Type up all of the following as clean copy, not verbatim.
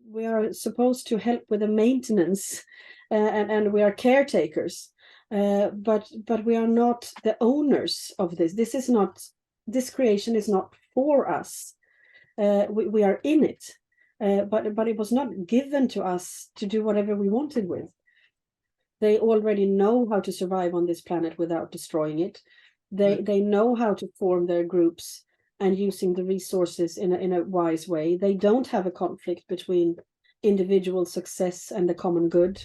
we are supposed to help with the maintenance, and we are caretakers, but we are not the owners of this. This creation is not for us. We are in it, but it was not given to us to do whatever we wanted with. They already know how to survive on this planet without destroying it. They know how to form their groups and using the resources in a wise way. They don't have a conflict between individual success and the common good.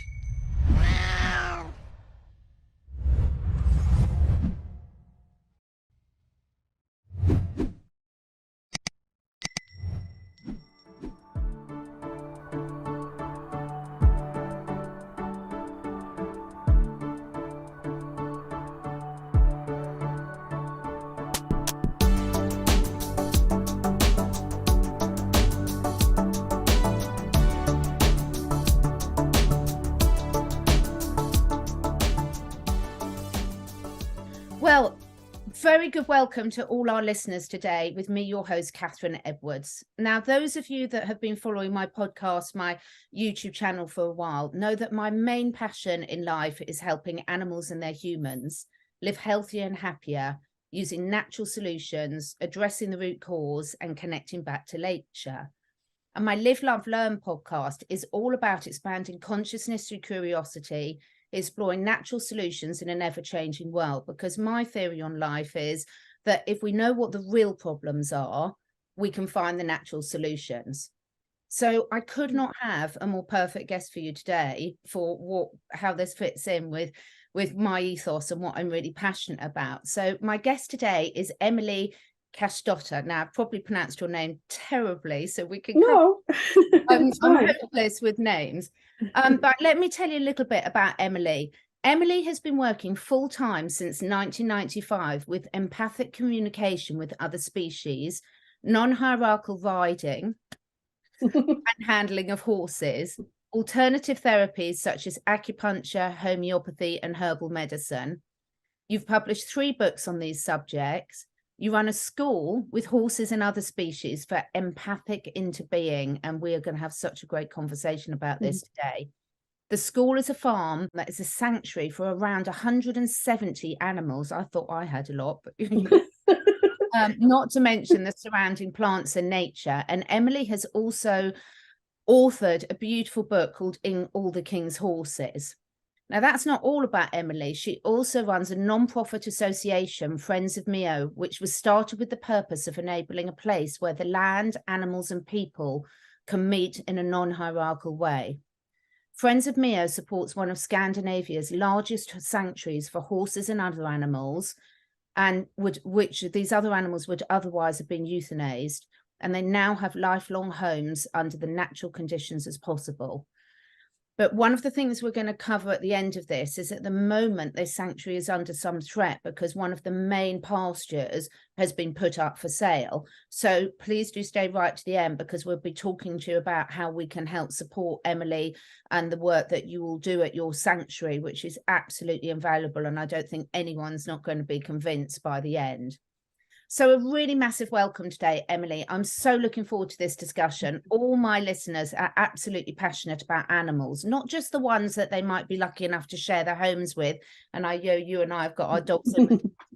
Well, very good welcome to all our listeners today with me, your host, Catherine Edwards. Now, those of you that have been following my podcast, my YouTube channel for a while, know that my main passion in life is helping animals and their humans live healthier and happier using natural solutions, addressing the root cause and connecting back to nature. And my Live, Love, Learn podcast is all about expanding consciousness through curiosity, exploring natural solutions in an ever-changing world, because my theory on life is that if we know what the real problems are, we can find the natural solutions. So I could not have a more perfect guest for you today for how this fits in with my ethos and what I'm really passionate about. So my guest today is Emelie Cajsdotter. Now, I've probably pronounced your name terribly, so we can I'm hopeless with names. But let me tell you a little bit about Emelie. Emelie has been working full-time since 1995 with empathic communication with other species, non-hierarchical riding and handling of horses, alternative therapies such as acupuncture, homeopathy and herbal medicine. You've published 3 books on these subjects. You run a school with horses and other species for empathic interbeing, and we are going to have such a great conversation about this today. The school is a farm that is a sanctuary for around 170 animals. I thought I had a lot, but not to mention the surrounding plants and nature. And Emelie has also authored a beautiful book called In All the King's Horses. Now, that's not all about Emelie. She also runs a non-profit association, Friends of Mio, which was started with the purpose of enabling a place where the land, animals and people can meet in a non-hierarchical way. Friends of Mio supports one of Scandinavia's largest sanctuaries for horses and other animals, and which these other animals would otherwise have been euthanized, and they now have lifelong homes under the natural conditions as possible. But one of the things we're going to cover at the end of this is at the moment, this sanctuary is under some threat because one of the main pastures has been put up for sale. So please do stay right to the end, because we'll be talking to you about how we can help support Emelie and the work that you will do at your sanctuary, which is absolutely invaluable. And I don't think anyone's not going to be convinced by the end. So a really massive welcome today, Emelie. I'm so looking forward to this discussion. All my listeners are absolutely passionate about animals, not just the ones that they might be lucky enough to share their homes with. And I know you and I have got our dogs in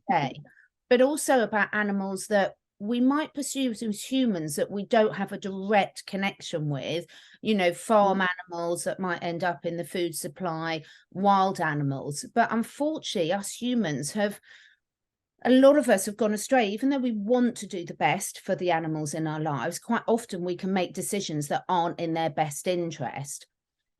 today, but also about animals that we might pursue as humans that we don't have a direct connection with, you know, farm animals that might end up in the food supply, wild animals. But unfortunately, us humans a lot of us have gone astray. Even though we want to do the best for the animals in our lives, quite often we can make decisions that aren't in their best interest.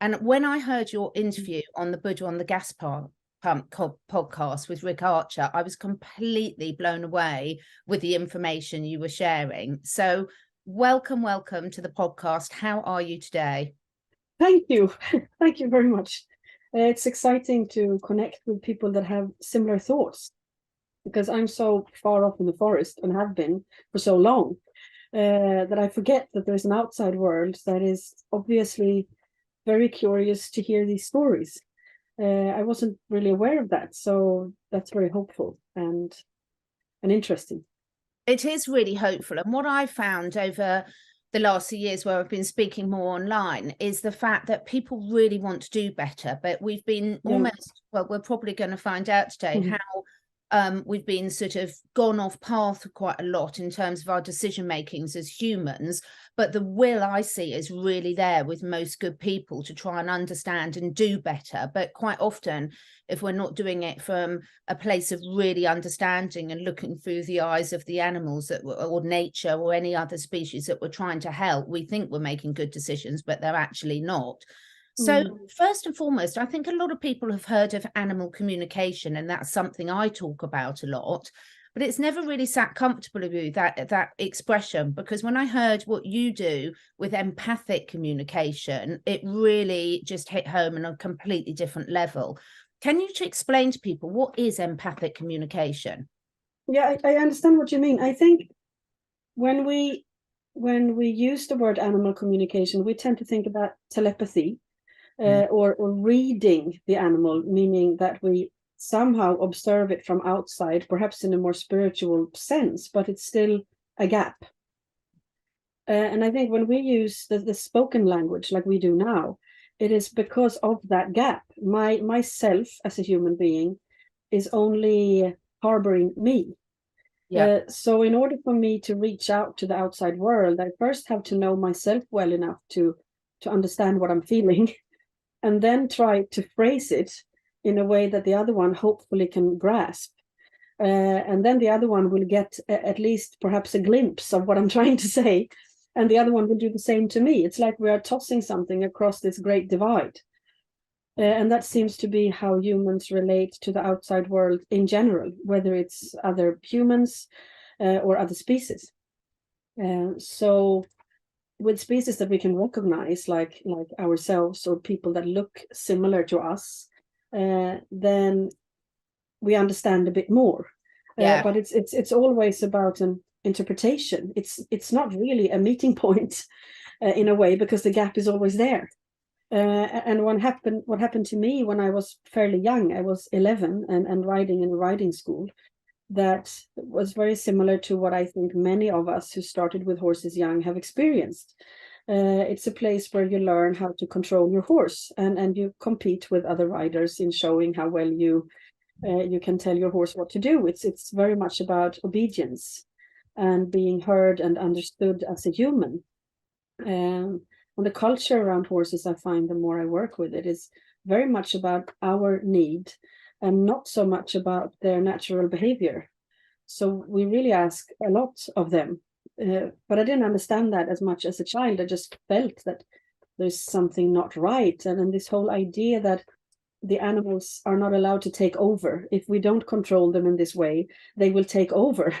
And when I heard your interview on the Buddha on the Gas Pump podcast with Rick Archer, I was completely blown away with the information you were sharing. So welcome to the podcast. How are you today? Thank you. Thank you very much. It's exciting to connect with people that have similar thoughts, because I'm so far off in the forest and have been for so long that I forget that there's an outside world that is obviously very curious to hear these stories. I wasn't really aware of that, so that's very hopeful and interesting. It is really hopeful. And what I found over the last few years where I've been speaking more online is the fact that people really want to do better, but we've been almost, well, we're probably going to find out today how we've been sort of gone off path quite a lot in terms of our decision makings as humans, but the will I see is really there with most good people to try and understand and do better. But quite often, if we're not doing it from a place of really understanding and looking through the eyes of the animals that or nature or any other species that we're trying to help, we think we're making good decisions, but they're actually not. So first and foremost, I think a lot of people have heard of animal communication, and that's something I talk about a lot, but it's never really sat comfortably with you, that expression, because when I heard what you do with empathic communication, it really just hit home on a completely different level. Can you explain to people what is empathic communication? Yeah, I understand what you mean. I think when we use the word animal communication, we tend to think about telepathy, or reading the animal, meaning that we somehow observe it from outside, perhaps in a more spiritual sense, but it's still a gap. And I think when we use the spoken language like we do now, it is because of that gap. Myself as a human being is only harboring me. So in order for me to reach out to the outside world, I first have to know myself well enough to understand what I'm feeling, and then try to phrase it in a way that the other one hopefully can grasp. And then the other one will get at least perhaps a glimpse of what I'm trying to say, and the other one will do the same to me. It's like we are tossing something across this great divide. And that seems to be how humans relate to the outside world in general, whether it's other humans or other species. So with species that we can recognize, like ourselves or people that look similar to us, then we understand a bit more. But it's always about an interpretation. It's not really a meeting point in a way, because the gap is always there. And what happened to me when I was fairly young, I was 11 and riding in a riding school, that was very similar to what I think many of us who started with horses young have experienced. It's a place where you learn how to control your horse, and you compete with other riders in showing how well you can tell your horse what to do. It's very much about obedience and being heard and understood as a human. And the culture around horses, I find the more I work with it, is very much about our need and not so much about their natural behavior. So we really ask a lot of them. But I didn't understand that as much as a child. I just felt that there's something not right. And then this whole idea that the animals are not allowed to take over. If we don't control them in this way, they will take over.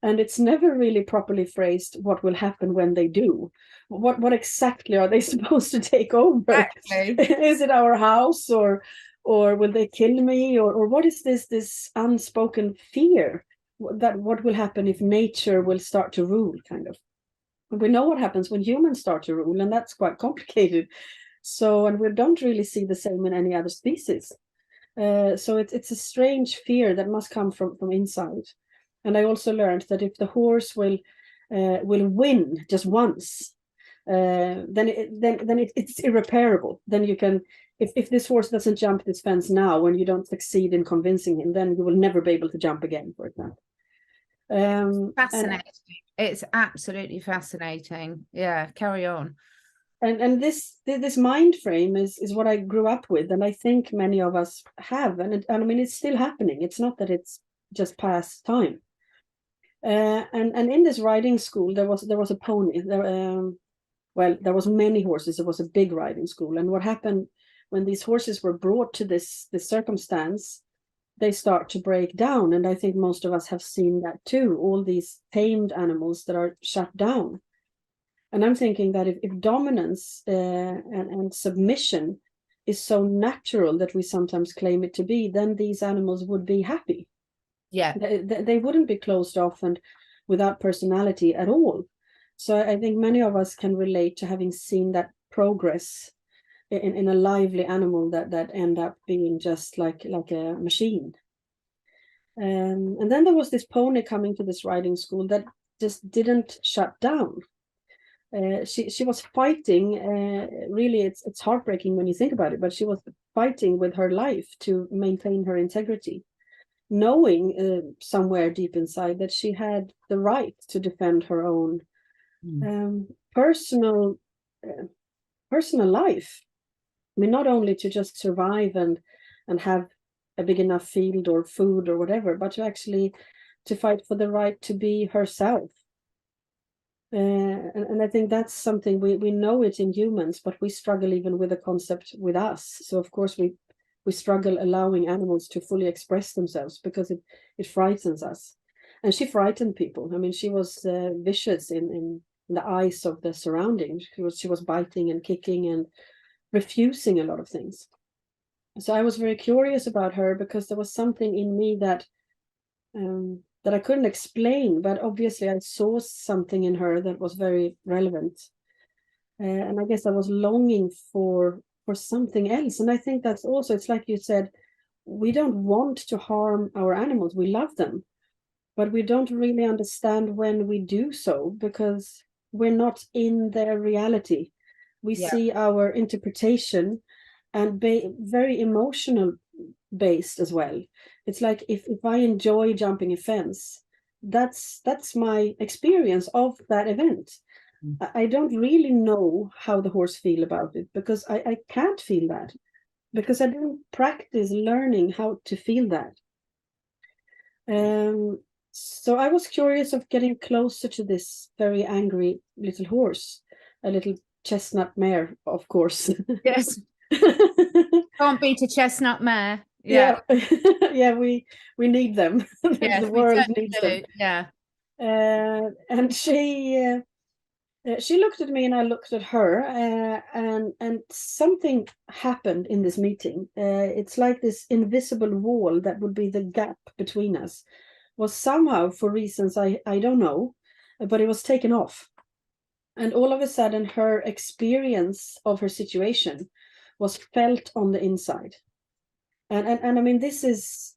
And it's never really properly phrased what will happen when they do. What exactly are they supposed to take over? Exactly. Is it our house, or will they kill me, or what is this unspoken fear that what will happen if nature will start to rule, kind of? We know what happens when humans start to rule, and that's quite complicated. So, and we don't really see the same in any other species. So it's a strange fear that must come from inside. And I also learned that if the horse will win just once, then it's irreparable. Then you can, if this horse doesn't jump this fence now, and you don't succeed in convincing him, then you will never be able to jump again, for example. Fascinating. It's absolutely fascinating. Yeah, carry on. And this mind frame is what I grew up with, and I think many of us have, and I mean it's still happening. It's not that it's just past time. And in this riding school there was a pony. There was many horses. It was a big riding school, and what happened when these horses were brought to this circumstance, they start to break down, and I think most of us have seen that too. All these tamed animals that are shut down. And I'm thinking that if dominance and submission is so natural that we sometimes claim it to be, then these animals would be happy. Yeah. They wouldn't be closed off and without personality at all. So I think many of us can relate to having seen that progress in a lively animal that end up being just like a machine. And then there was this pony coming to this riding school that just didn't shut down. she was fighting. Really, it's heartbreaking when you think about it. But she was fighting with her life to maintain her integrity, knowing somewhere deep inside that she had the right to defend her own personal life. I mean, not only to just survive and have a big enough field or food or whatever, but to actually to fight for the right to be herself. And I think that's something we know it in humans, but we struggle even with the concept with us. So of course we struggle allowing animals to fully express themselves because it frightens us. And she frightened people. I mean, she was vicious in the eyes of the surroundings. She was biting and kicking and refusing a lot of things. So I was very curious about her because there was something in me that I couldn't explain, but obviously I saw something in her that was very relevant. And I guess I was longing for something else. And I think that's also, it's like you said, we don't want to harm our animals. We love them, but we don't really understand when we do so because we're not in their reality. We see our interpretation and very emotional based as well. It's like if I enjoy jumping a fence, that's my experience of that event. I don't really know how the horse feel about it because I can't feel that because I didn't practice learning how to feel that. So I was curious of getting closer to this very angry little horse, a little chestnut mare, of course. Yes. Can't beat a chestnut mare. Yeah. Yeah, we need them. Yes, The world certainly needs do. them. Yeah. And she looked at me and I looked at her, and something happened in this meeting. It's like this invisible wall that would be the gap between us was somehow, for reasons I don't know, but it was taken off. And all of a sudden, her experience of her situation was felt on the inside. And I mean, this is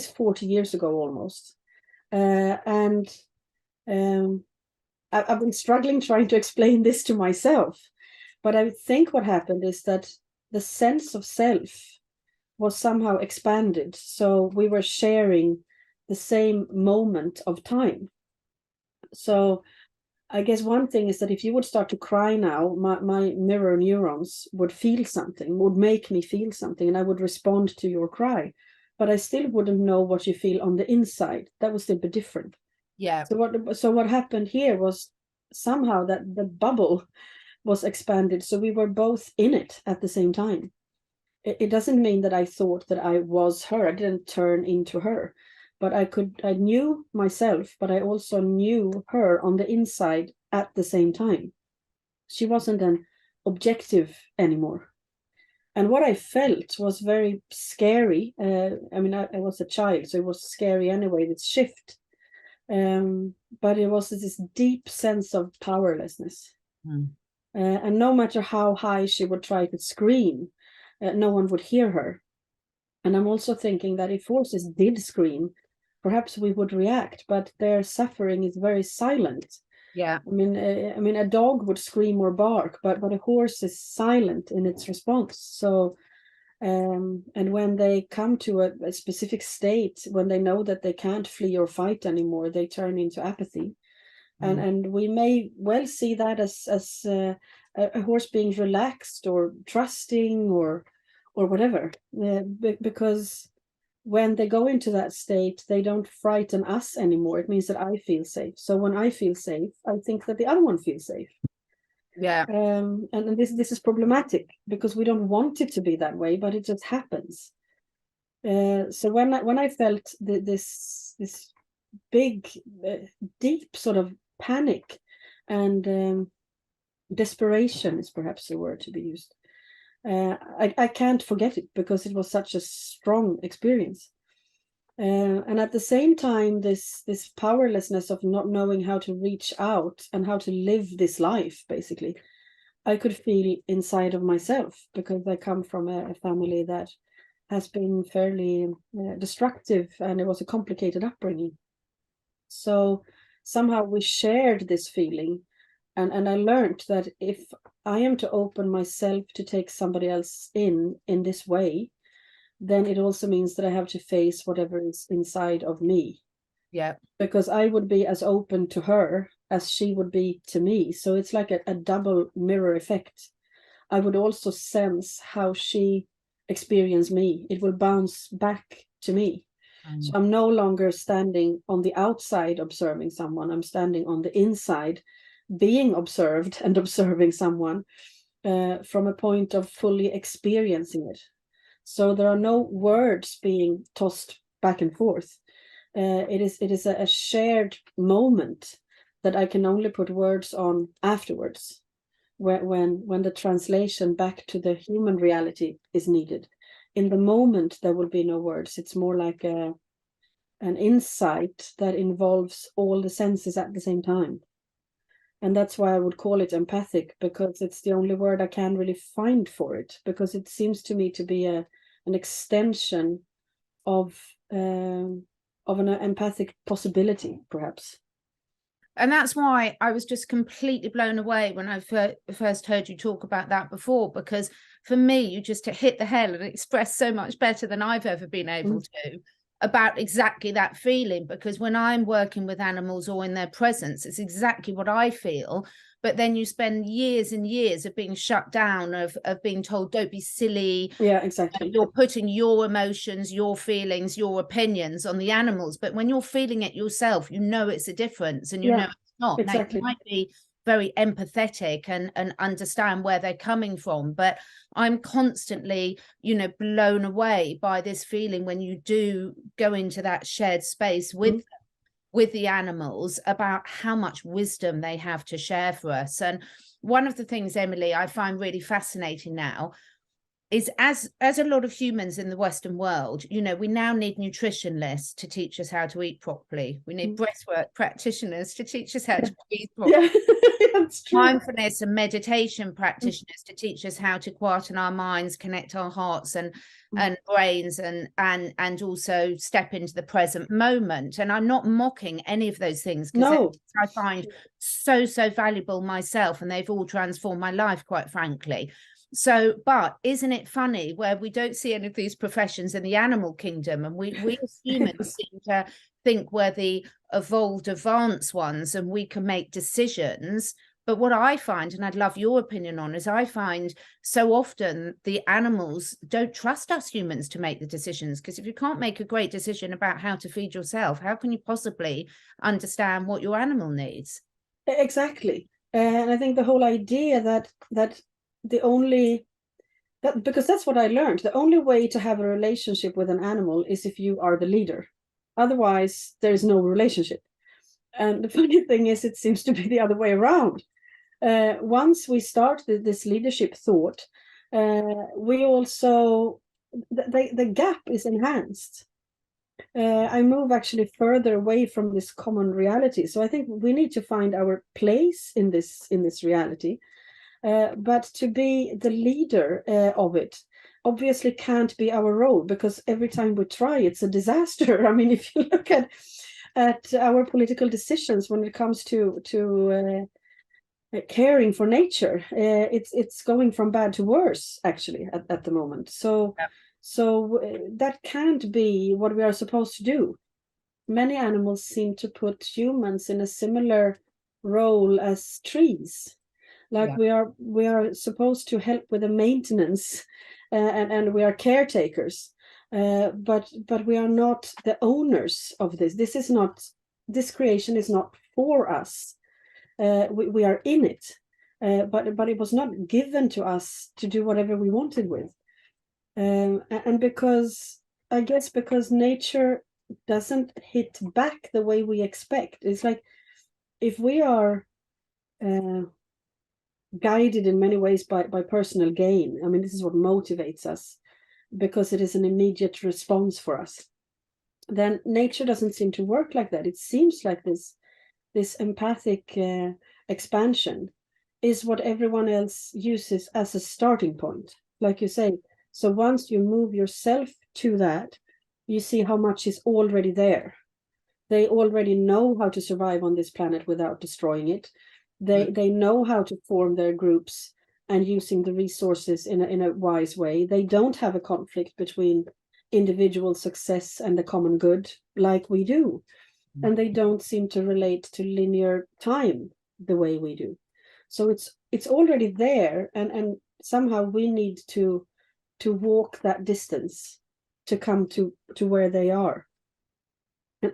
40 years ago almost. And I've been struggling trying to explain this to myself. But I think what happened is that the sense of self was somehow expanded. So we were sharing the same moment of time. So I guess one thing is that if you would start to cry now, my mirror neurons would feel something, would make me feel something, and I would respond to your cry. But I still wouldn't know what you feel on the inside. That would still be different. Yeah. So what happened here was somehow that the bubble was expanded. So we were both in it at the same time. It doesn't mean that I thought that I was her. I didn't turn into her. But I knew myself, but I also knew her on the inside at the same time. She wasn't an objective anymore. And what I felt was very scary. I mean, I was a child, so it was scary anyway, this shift. But it was this deep sense of powerlessness. And no matter how high she would try to scream, no one would hear her. And I'm also thinking that if horses did scream, perhaps we would react, but their suffering is very silent. Yeah. I mean, a dog would scream or bark, but a horse is silent in its response. So, and when they come to a specific state, when they know that they can't flee or fight anymore, they turn into apathy. And we may well see that as a horse being relaxed or trusting or whatever, because when they go into that state, they don't frighten us anymore. It means that I feel safe. So when I feel safe, I think that the other one feels safe. Yeah. And this is problematic because we don't want it to be that way, but it just happens. So when I felt this big, deep sort of panic and desperation is perhaps the word to be used. I can't forget it because it was such a strong experience. And at the same time, this powerlessness of not knowing how to reach out and how to live this life, basically, I could feel inside of myself because I come from a family that has been fairly destructive, and it was a complicated upbringing. So somehow we shared this feeling, And I learned that if I am to open myself to take somebody else in this way, then it also means that I have to face whatever is inside of me. Yeah. Because I would be as open to her as she would be to me. So it's like a double mirror effect. I would also sense how she experienced me. It will bounce back to me. So I'm no longer standing on the outside observing someone. I'm standing on the inside, being observed and observing someone from a point of fully experiencing it. So there are no words being tossed back and forth. It is a shared moment that I can only put words on afterwards, when the translation back to the human reality is needed. In the moment, there will be no words. It's more like an insight that involves all the senses at the same time. And that's why I would call it empathic, because it's the only word I can really find for it, because it seems to me to be an extension of an empathic possibility, perhaps. And that's why I was just completely blown away when I first heard you talk about that before, because for me, you just hit the hell and expressed so much better than I've ever been able to about exactly that feeling. Because when I'm working with animals or in their presence, it's exactly what I feel. But then you spend years and years of being shut down, of being told, don't be silly. Yeah, exactly. You're putting your emotions, your feelings, your opinions on the animals. But when you're feeling it yourself, you know it's a difference, and you know it's not. Exactly. Now, you might be very empathetic and understand where they're coming from. But I'm constantly, blown away by this feeling when you do go into that shared space with the animals, about how much wisdom they have to share for us. And one of the things, Emelie, I find really fascinating now is as a lot of humans in the Western world, we now need nutritionalists to teach us how to eat properly. We need breathwork practitioners to teach us how to breathe properly. That's true. Mindfulness and meditation practitioners to teach us how to quieten our minds, connect our hearts and brains, and also step into the present moment. And I'm not mocking any of those things, because I find so valuable myself, and they've all transformed my life, quite frankly. So, but isn't it funny where we don't see any of these professions in the animal kingdom, and we as humans seem to think we're the evolved, advanced ones, and we can make decisions. But what I find, and I'd love your opinion on, is I find so often the animals don't trust us humans to make the decisions, because if you can't make a great decision about how to feed yourself, how can you possibly understand what your animal needs? Exactly. And I think the whole idea that because that's what I learned, the only way to have a relationship with an animal is if you are the leader. Otherwise, there is no relationship. And the funny thing is, it seems to be the other way around. Once we start this leadership thought, we also, the gap is enhanced. I move actually further away from this common reality. So I think we need to find our place in this reality. But to be the leader of it obviously can't be our role, because every time we try, it's a disaster. I mean, if you look at our political decisions when it comes to caring for nature, it's going from bad to worse, actually, at the moment. So that can't be what we are supposed to do. Many animals seem to put humans in a similar role as trees. Like we are supposed to help with the maintenance, and we are caretakers, but we are not the owners of this. This creation is not for us. We are in it, but it was not given to us to do whatever we wanted with. And I guess because nature doesn't hit back the way we expect. It's like if we are guided in many ways by personal gain. I mean, this is what motivates us, because it is an immediate response for us. Then nature doesn't seem to work like that. It seems like this empathic expansion is what everyone else uses as a starting point, like you say. So once you move yourself to that, you see how much is already there. They already know how to survive on this planet without destroying it. They know how to form their groups and using the resources in a wise way. They don't have a conflict between individual success and the common good like we do. And they don't seem to relate to linear time the way we do. So it's already there, and somehow we need to walk that distance to come to where they are.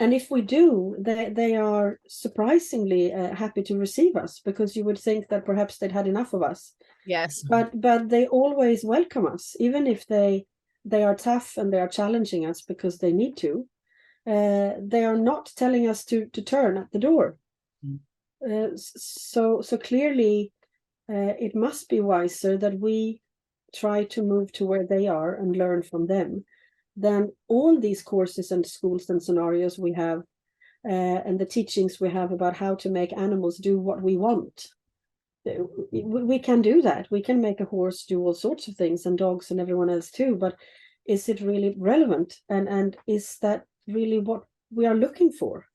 And if we do, they are surprisingly happy to receive us, because you would think that perhaps they'd had enough of us. Yes. But they always welcome us, even if they are tough and they are challenging us because they need to. They are not telling us to turn at the door. So clearly, it must be wiser that we try to move to where they are and learn from them, than all these courses and schools and scenarios we have, and the teachings we have about how to make animals do what we want. We can do that. We can make a horse do all sorts of things, and dogs and everyone else too, but is it really relevant? And is that really what we are looking for?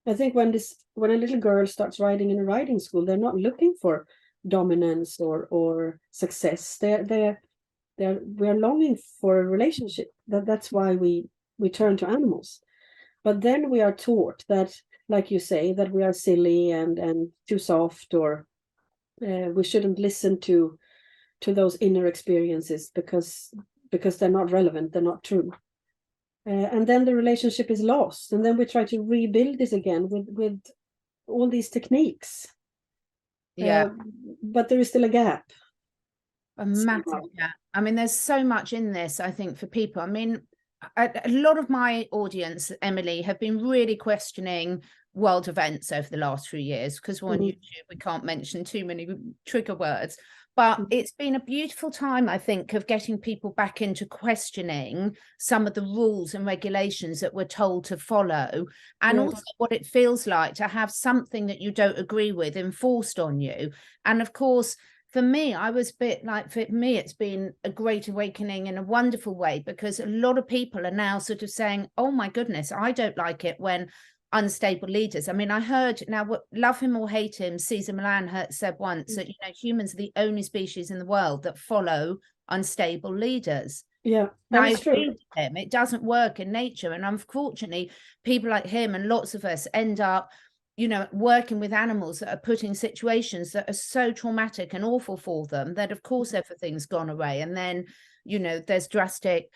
I think when a little girl starts riding in a riding school, they're not looking for dominance or success. We are longing for a relationship. That's why we turn to animals. But then we are taught that, like you say, that we are silly and too soft, or we shouldn't listen to those inner experiences because they're not relevant, they're not true. And then the relationship is lost, and then we try to rebuild this again with all these techniques. But there is still a gap. A massive gap. I mean, there's so much in this, I think, for people. I mean, a lot of my audience, Emelie, have been really questioning world events over the last few years, because we're on YouTube, we can't mention too many trigger words. But it's been a beautiful time, I think, of getting people back into questioning some of the rules and regulations that we're told to follow, and also what it feels like to have something that you don't agree with enforced on you. And of course, for me, I was a bit like, for me, it's been a great awakening in a wonderful way, because a lot of people are now sort of saying, oh my goodness, I don't like it when unstable leaders. I mean, I heard, now, love him or hate him, Cesar Millan said once that, you know, humans are the only species in the world that follow unstable leaders. Yeah, that's true. Him. It doesn't work in nature. And unfortunately, people like him and lots of us end up, you know, working with animals that are put in situations that are so traumatic and awful for them that, of course, everything's gone away. And then, you know, there's drastic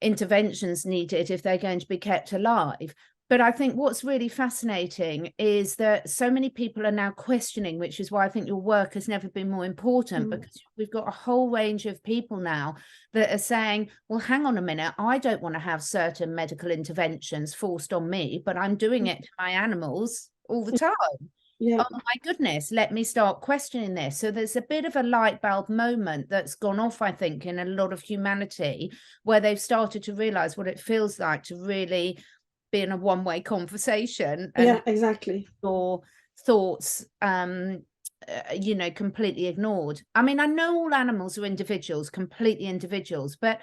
interventions needed if they're going to be kept alive. But I think what's really fascinating is that so many people are now questioning, which is why I think your work has never been more important, because we've got a whole range of people now that are saying, well, hang on a minute, I don't want to have certain medical interventions forced on me, but I'm doing it to my animals all the time. Oh my goodness, let me start questioning this. So there's a bit of a light bulb moment that's gone off, I think, in a lot of humanity, where they've started to realize what it feels like to really be in a one-way conversation, and exactly, your thoughts you know, completely ignored. I mean, I know all animals are individuals, completely individuals, but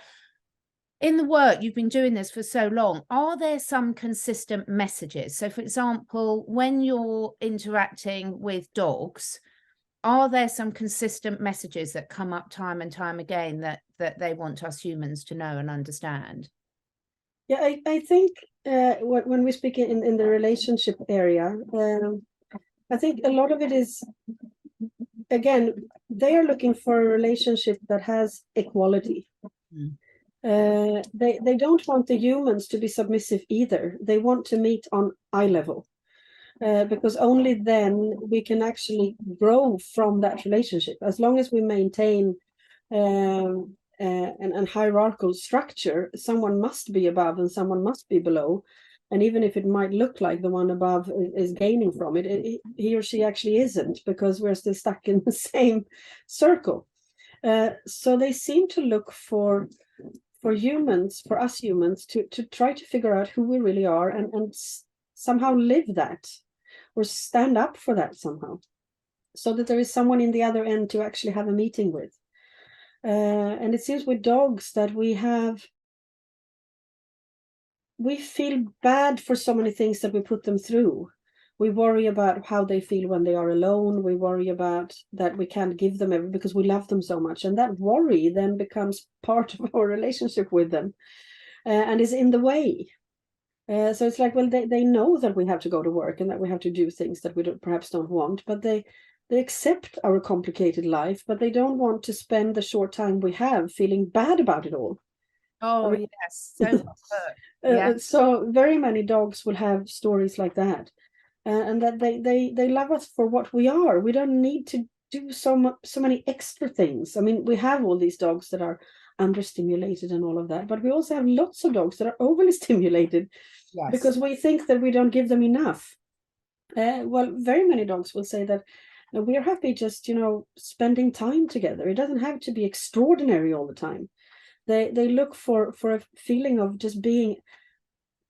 in the work you've been doing this for so long, are there some consistent messages? So for example, when you're interacting with dogs, are there some consistent messages that come up time and time again that they want us humans to know and understand? Yeah, I think when we speak in the relationship area, I think a lot of it is, again, they are looking for a relationship that has equality. They don't want the humans to be submissive either. They want to meet on eye level, because only then we can actually grow from that relationship. As long as we maintain an hierarchical structure, someone must be above and someone must be below. And even if it might look like the one above is gaining from it, he or she actually isn't, because we're still stuck in the same circle. So they seem to look for humans, for us humans, to try to figure out who we really are and somehow live that, or stand up for that somehow, so that there is someone in the other end to actually have a meeting with. And it seems with dogs that we feel bad for so many things that we put them through. We worry about how they feel when they are alone. We worry about that we can't give them everything because we love them so much. And that worry then becomes part of our relationship with them, and is in the way. So it's like, well, they know that we have to go to work and that we have to do things that we perhaps don't want, but they accept our complicated life, but they don't want to spend the short time we have feeling bad about it all. Oh, I mean, yes. So well put. Yeah. so very many dogs will have stories like that, and that they love us for what we are. We don't need to do so many extra things. I mean, we have all these dogs that are understimulated and all of that, but we also have lots of dogs that are overly stimulated because we think that we don't give them enough. Well, very many dogs will say that we are happy just, spending time together. It doesn't have to be extraordinary all the time. They look for a feeling of just being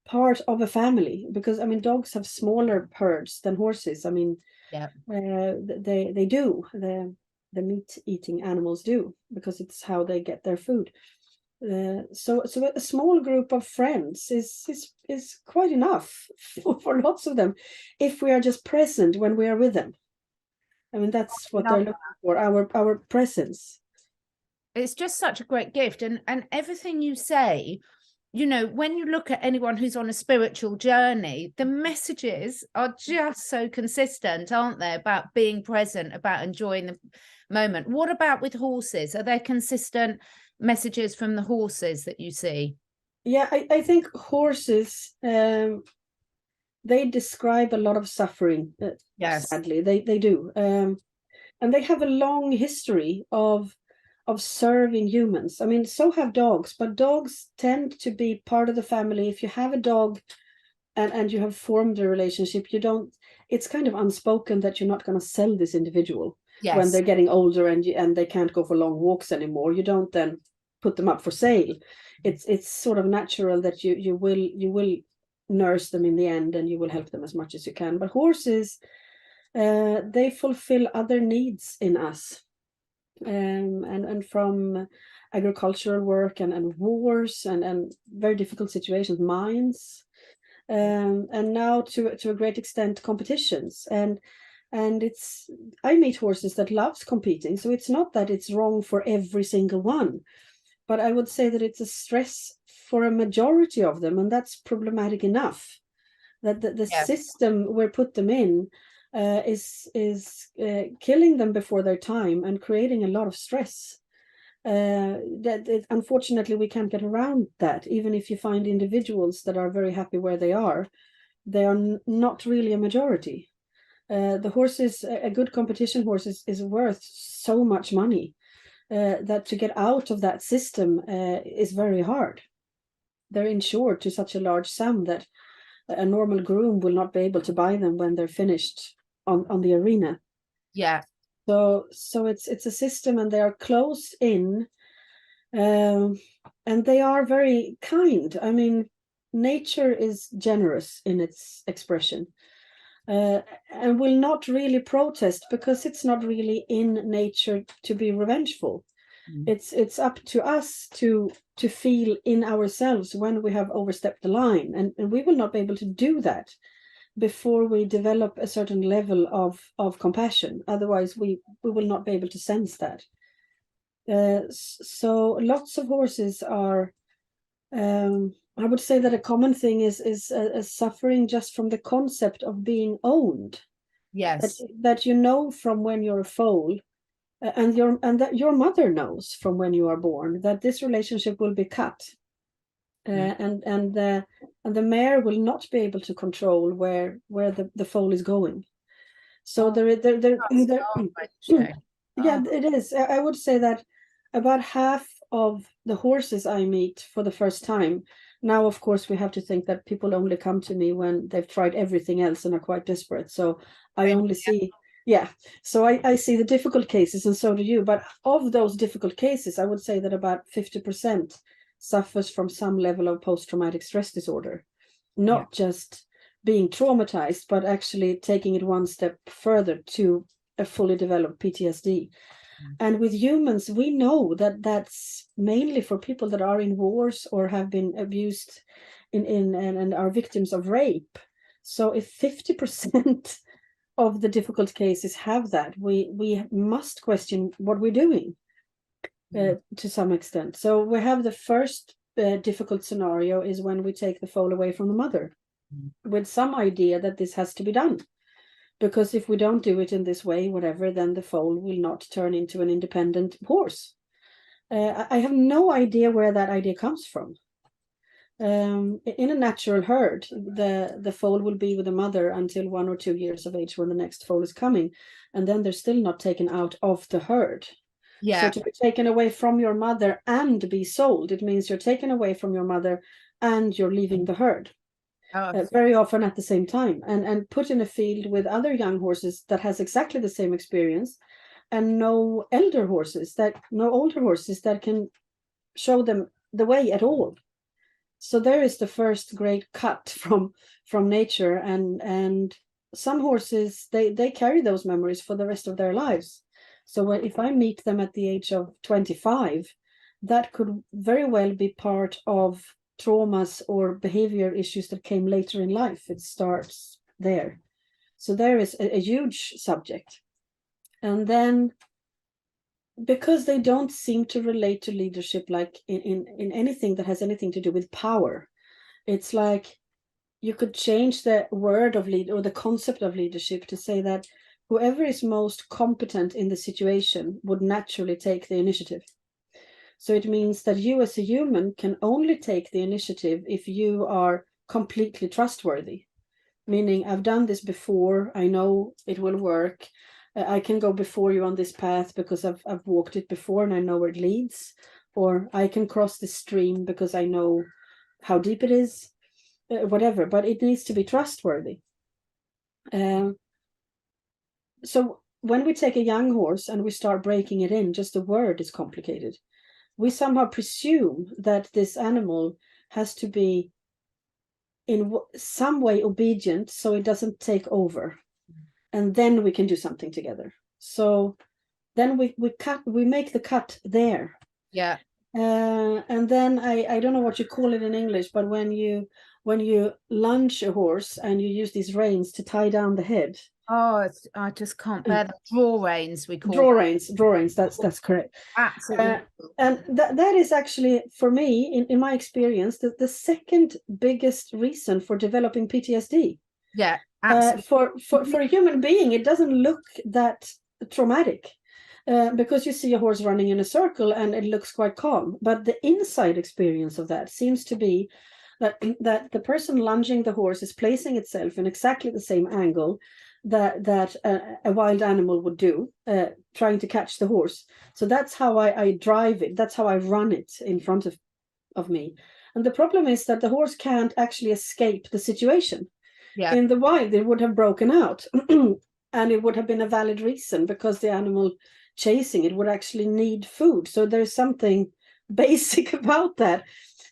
part of a family, because I mean, dogs have smaller herds than horses. I mean, Yeah. they do, the meat eating animals do, because it's how they get their food. So a small group of friends is quite enough for lots of them, if we are just present when we are with them. I mean, that's what they're looking for, our presence. It's just such a great gift. And everything you say, when you look at anyone who's on a spiritual journey, the messages are just so consistent, aren't they? About being present, about enjoying the moment. What about with horses? Are there consistent messages from the horses that you see? Yeah, I think horses, they describe a lot of suffering. Yes. Sadly, they do. And they have a long history of serving humans. I mean, so have dogs, but dogs tend to be part of the family. If you have a dog and you have formed a relationship, it's kind of unspoken that you're not going to sell this individual. Yes. When they're getting older and they can't go for long walks anymore. You don't then put them up for sale. It's sort of natural that you will nurse them in the end, and you will help them as much as you can. But horses, they fulfill other needs in us, and from agricultural work and wars and very difficult situations, mines, and now to a great extent competitions, and I meet horses that loves competing, so it's not that it's wrong for every single one, but I would say that it's a stress for a majority of them, and that's problematic enough. That the system we put them in is killing them before their time and creating a lot of stress. Unfortunately, we can't get around that. Even if you find individuals that are very happy where they are not really a majority. The horses, a good competition horse is worth so much money that to get out of that system is very hard. They're insured to such a large sum that a normal groom will not be able to buy them when they're finished on the arena. Yeah. So it's a system, and they are close in, and they are very kind. I mean, nature is generous in its expression, and will not really protest, because it's not really in nature to be revengeful. It's up to us to feel in ourselves when we have overstepped the line, and we will not be able to do that before we develop a certain level of compassion. Otherwise, we will not be able to sense that. So lots of horses are, I would say that a common thing is a suffering just from the concept of being owned. Yes. That from when you're a foal, and that your mother knows from when you are born, that this relationship will be cut, and the mare will not be able to control where the foal is going. So yeah, it is. I would say that about half of the horses I meet for the first time. Now, of course, we have to think that people only come to me when they've tried everything else and are quite desperate. So I only see. Yeah, so I see the difficult cases, and so do you. But of those difficult cases, I would say that about 50% suffers from some level of post-traumatic stress disorder. Not just being traumatized, but actually taking it one step further to a fully developed PTSD. And with humans, we know that that's mainly for people that are in wars or have been abused and are victims of rape. So if 50% of the difficult cases have that, we must question what we're doing to some extent. So we have the first difficult scenario is when we take the foal away from the mother with some idea that this has to be done. Because if we don't do it in this way, whatever, then the foal will not turn into an independent horse. I have no idea where that idea comes from. In a natural herd, the foal will be with the mother until 1 or 2 years of age when the next foal is coming, and then they're still not taken out of the herd. Yeah. So to be taken away from your mother and be sold, it means you're taken away from your mother and you're leaving the herd. Very often at the same time, and put in a field with other young horses that has exactly the same experience, and no older horses that can show them the way at all. So there is the first great cut from nature, and some horses they carry those memories for the rest of their lives. So if I meet them at the age of 25, that could very well be part of traumas or behavior issues that came later in life. It starts there. So there is a huge subject. And then because they don't seem to relate to leadership like in anything that has anything to do with power, it's like you could change the word of lead or the concept of leadership to say that whoever is most competent in the situation would naturally take the initiative. So it means that you as a human can only take the initiative if you are completely trustworthy, meaning I've done this before, I know it will work, I can go before you on this path because I've walked it before and I know where it leads, or I can cross the stream because I know how deep it is, whatever, but it needs to be trustworthy. So when we take a young horse and we start breaking it in, just the word is complicated. We somehow presume that this animal has to be in some way obedient so it doesn't take over, and then we can do something together. So then we make the cut there. Yeah. And then I don't know what you call it in English, but when you lunge a horse and you use these reins to tie down the head. Oh, I just can't bear the draw reins. We call draw reins. That's correct. Absolutely. And that is actually, for me, in my experience, the second biggest reason for developing PTSD. Yeah, absolutely. For a human being, it doesn't look that traumatic because you see a horse running in a circle and it looks quite calm. But the inside experience of that seems to be that the person lunging the horse is placing itself in exactly the same angle that a wild animal would do, trying to catch the horse. So that's how I drive it. That's how I run it in front of me. And the problem is that the horse can't actually escape the situation. Yeah. In the wild, it would have broken out and it would have been a valid reason because the animal chasing it would actually need food. So there's something basic about that.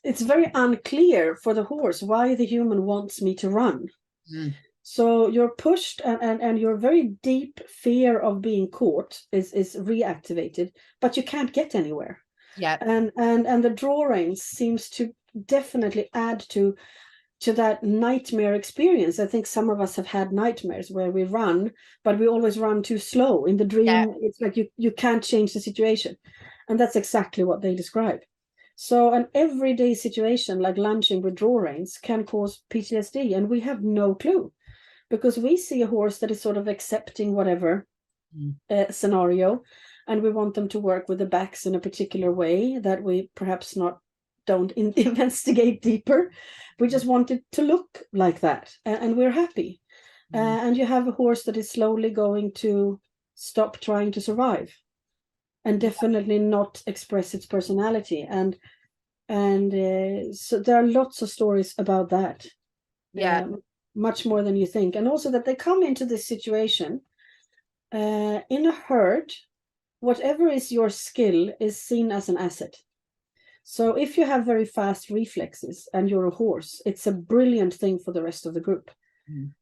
It's very unclear for the horse why the human wants me to run. So you're pushed and your very deep fear of being caught is reactivated, but you can't get anywhere. Yeah. And the draw reins seems to definitely add to that nightmare experience. I think some of us have had nightmares where we run, but we always run too slow. In the dream, yeah. It's like you can't change the situation. And that's exactly what they describe. So an everyday situation like lunging with draw reins can cause PTSD, and we have no clue. Because we see a horse that is sort of accepting whatever scenario, and we want them to work with the backs in a particular way that we perhaps don't investigate deeper. We just want it to look like that, and we're happy. And you have a horse that is slowly going to stop trying to survive, and definitely not express its personality. And so there are lots of stories about that. Yeah. Much more than you think. And also that they come into this situation in a herd, whatever is your skill is seen as an asset. So if you have very fast reflexes and you're a horse, it's a brilliant thing for the rest of the group.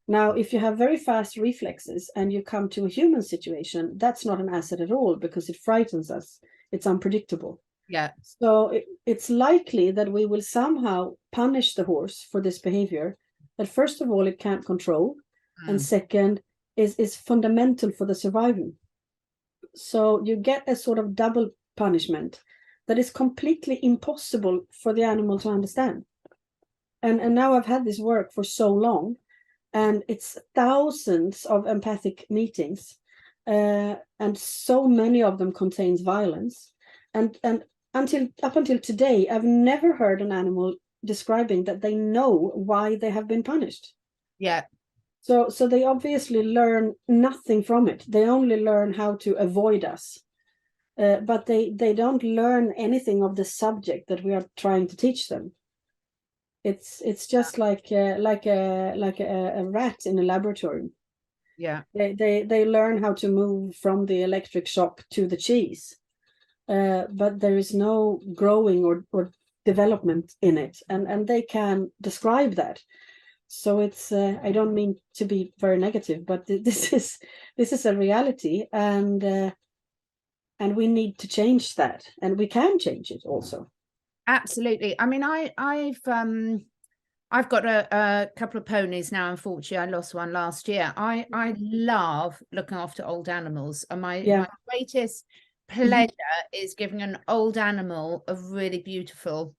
Now, if you have very fast reflexes and you come to a human situation, that's not an asset at all because it frightens us. It's unpredictable. Yeah. So it's likely that we will somehow punish the horse for this behavior that first of all it can't control, and second is fundamental for the survival. So you get a sort of double punishment that is completely impossible for the animal to understand. And now I've had this work for so long, and it's thousands of empathic meetings, and so many of them contains violence. And up until today, I've never heard an animal describing that they know why they have been punished. Yeah. So they obviously learn nothing from it. They only learn how to avoid us. But they don't learn anything of the subject that we are trying to teach them. It's just like a rat in a laboratory. Yeah. They learn how to move from the electric shock to the cheese, but there is no growing or development in it, and they can describe that. So it's I don't mean to be very negative, but this is a reality, and we need to change that, and we can change it also. Absolutely. I mean, I've got a couple of ponies now. Unfortunately, I lost one last year. I love looking after old animals, and my greatest pleasure is giving an old animal a really beautiful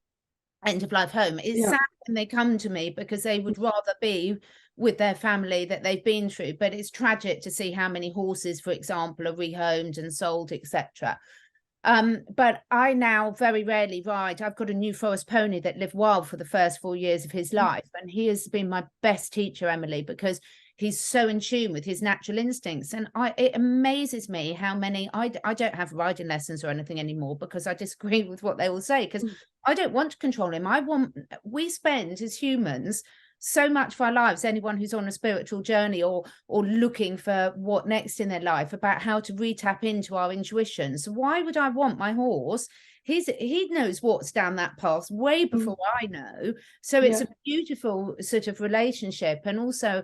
end of life home. It's sad when they come to me because they would rather be with their family that they've been through, but it's tragic to see how many horses, for example, are rehomed and sold, etc. But I now very rarely ride. I've got a New Forest pony that lived wild for the first 4 years of his life, and he has been my best teacher, Emelie, because he's so in tune with his natural instincts. And it amazes me how many I don't have riding lessons or anything anymore, because I disagree with what they will say, because I don't want to control him. We spend as humans so much of our lives, anyone who's on a spiritual journey or looking for what next in their life, about how to re-tap into our intuition. So why would I want my horse? He knows what's down that path way before I know. So it's a beautiful sort of relationship. And also,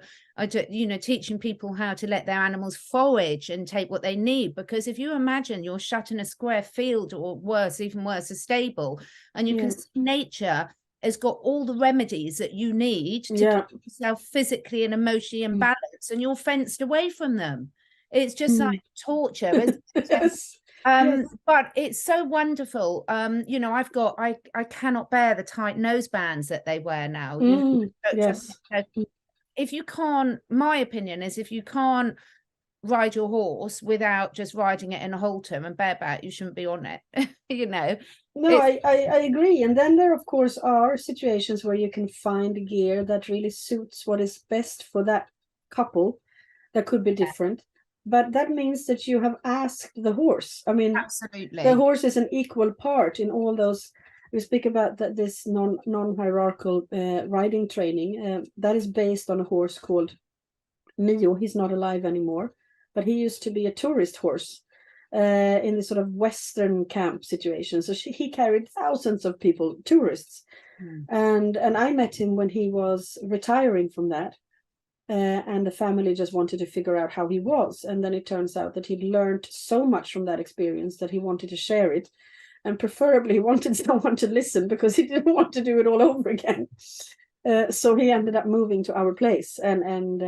teaching people how to let their animals forage and take what they need. Because if you imagine you're shut in a square field, or worse, even worse, a stable, and you can see nature has got all the remedies that you need to keep yourself physically and emotionally in balance, and you're fenced away from them. It's just like torture, isn't it? Yes. But it's so wonderful. I cannot bear the tight nose bands that they wear now. If you can't, my opinion is, if you can't ride your horse without just riding it in a halter and bareback, you shouldn't be on it. No, I agree. And then there, of course, are situations where you can find gear that really suits what is best for that couple. That could be different, but that means that you have asked the horse. I mean, absolutely, the horse is an equal part in all those. We speak about that this non-hierarchical riding training that is based on a horse called Mio. He's not alive anymore, but he used to be a tourist horse in the sort of Western camp situation. So he carried thousands of people, tourists. And I met him when he was retiring from that. And the family just wanted to figure out how he was. And then it turns out that he'd learned so much from that experience that he wanted to share it. And preferably he wanted someone to listen, because he didn't want to do it all over again. So he ended up moving to our place. And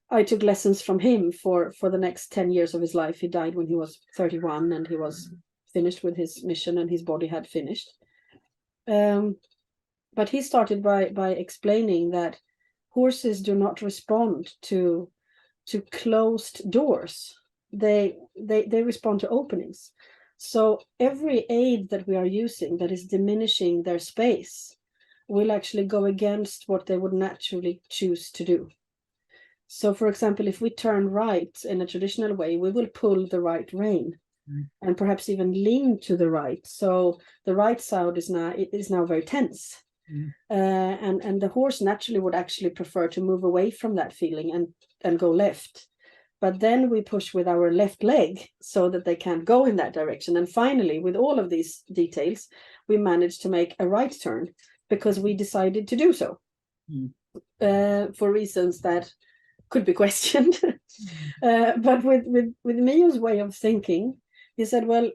I took lessons from him for the next 10 years of his life. He died when he was 31, and he was finished with his mission, and his body had finished. But he started by explaining that horses do not respond to closed doors. They respond to openings. So every aid that we are using that is diminishing their space will actually go against what they would naturally choose to do. So, for example, if we turn right in a traditional way, we will pull the right rein and perhaps even lean to the right. So the right side is now very tense. And the horse naturally would actually prefer to move away from that feeling and go left. But then we push with our left leg so that they can't go in that direction. And finally, with all of these details, we managed to make a right turn because we decided to do so for reasons that could be questioned. But with Mio's way of thinking, he said, well,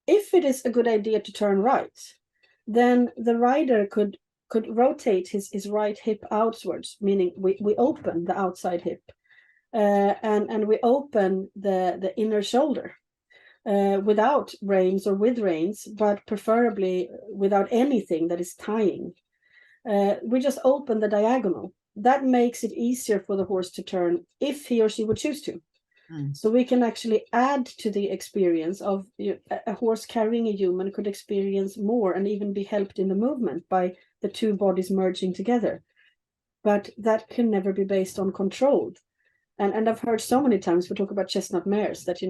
if it is a good idea to turn right, then the rider could could rotate his right hip outwards, meaning we open the outside hip, and we open the inner shoulder, without reins or with reins, but preferably without anything that is tying. We just open the diagonal. That makes it easier for the horse to turn if he or she would choose to. So we can actually add to the experience of a horse carrying a human could experience more and even be helped in the movement by the two bodies merging together. But that can never be based on control. And I've heard so many times we talk about chestnut mares that,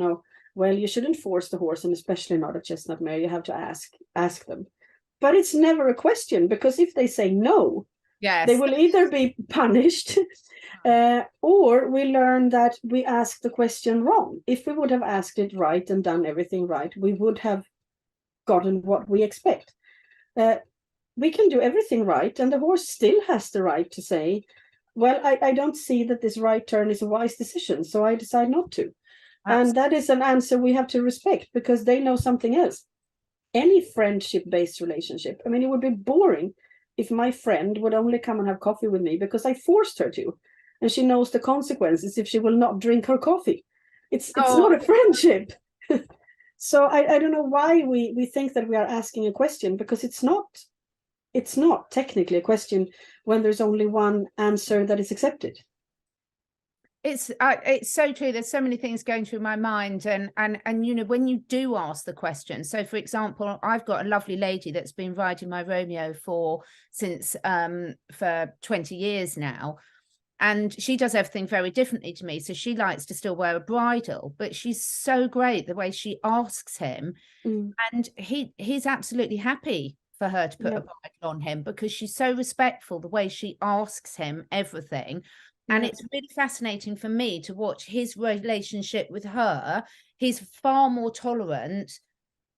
well, you shouldn't force the horse, and especially not a chestnut mare. You have to ask them. But it's never a question, because if they say no, yes, they will either be punished, or we learn that we asked the question wrong. If we would have asked it right and done everything right, we would have gotten what we expect. We can do everything right, and the horse still has the right to say, well, I don't see that this right turn is a wise decision, so I decide not to. Absolutely. And that is an answer we have to respect, because they know something else. Any friendship-based relationship, it would be boring if my friend would only come and have coffee with me because I forced her to, and she knows the consequences if she will not drink her coffee. It's not a friendship. So I don't know why we think that we are asking a question, because it's not technically a question when there's only one answer that is accepted. It's so true. There's so many things going through my mind, and when you do ask the question. So, for example, I've got a lovely lady that's been riding my Romeo for 20 years now, and she does everything very differently to me. So she likes to still wear a bridle, but she's so great the way she asks him, and he's absolutely happy for her to put a bridle on him, because she's so respectful the way she asks him everything. And it's really fascinating for me to watch his relationship with her. He's far more tolerant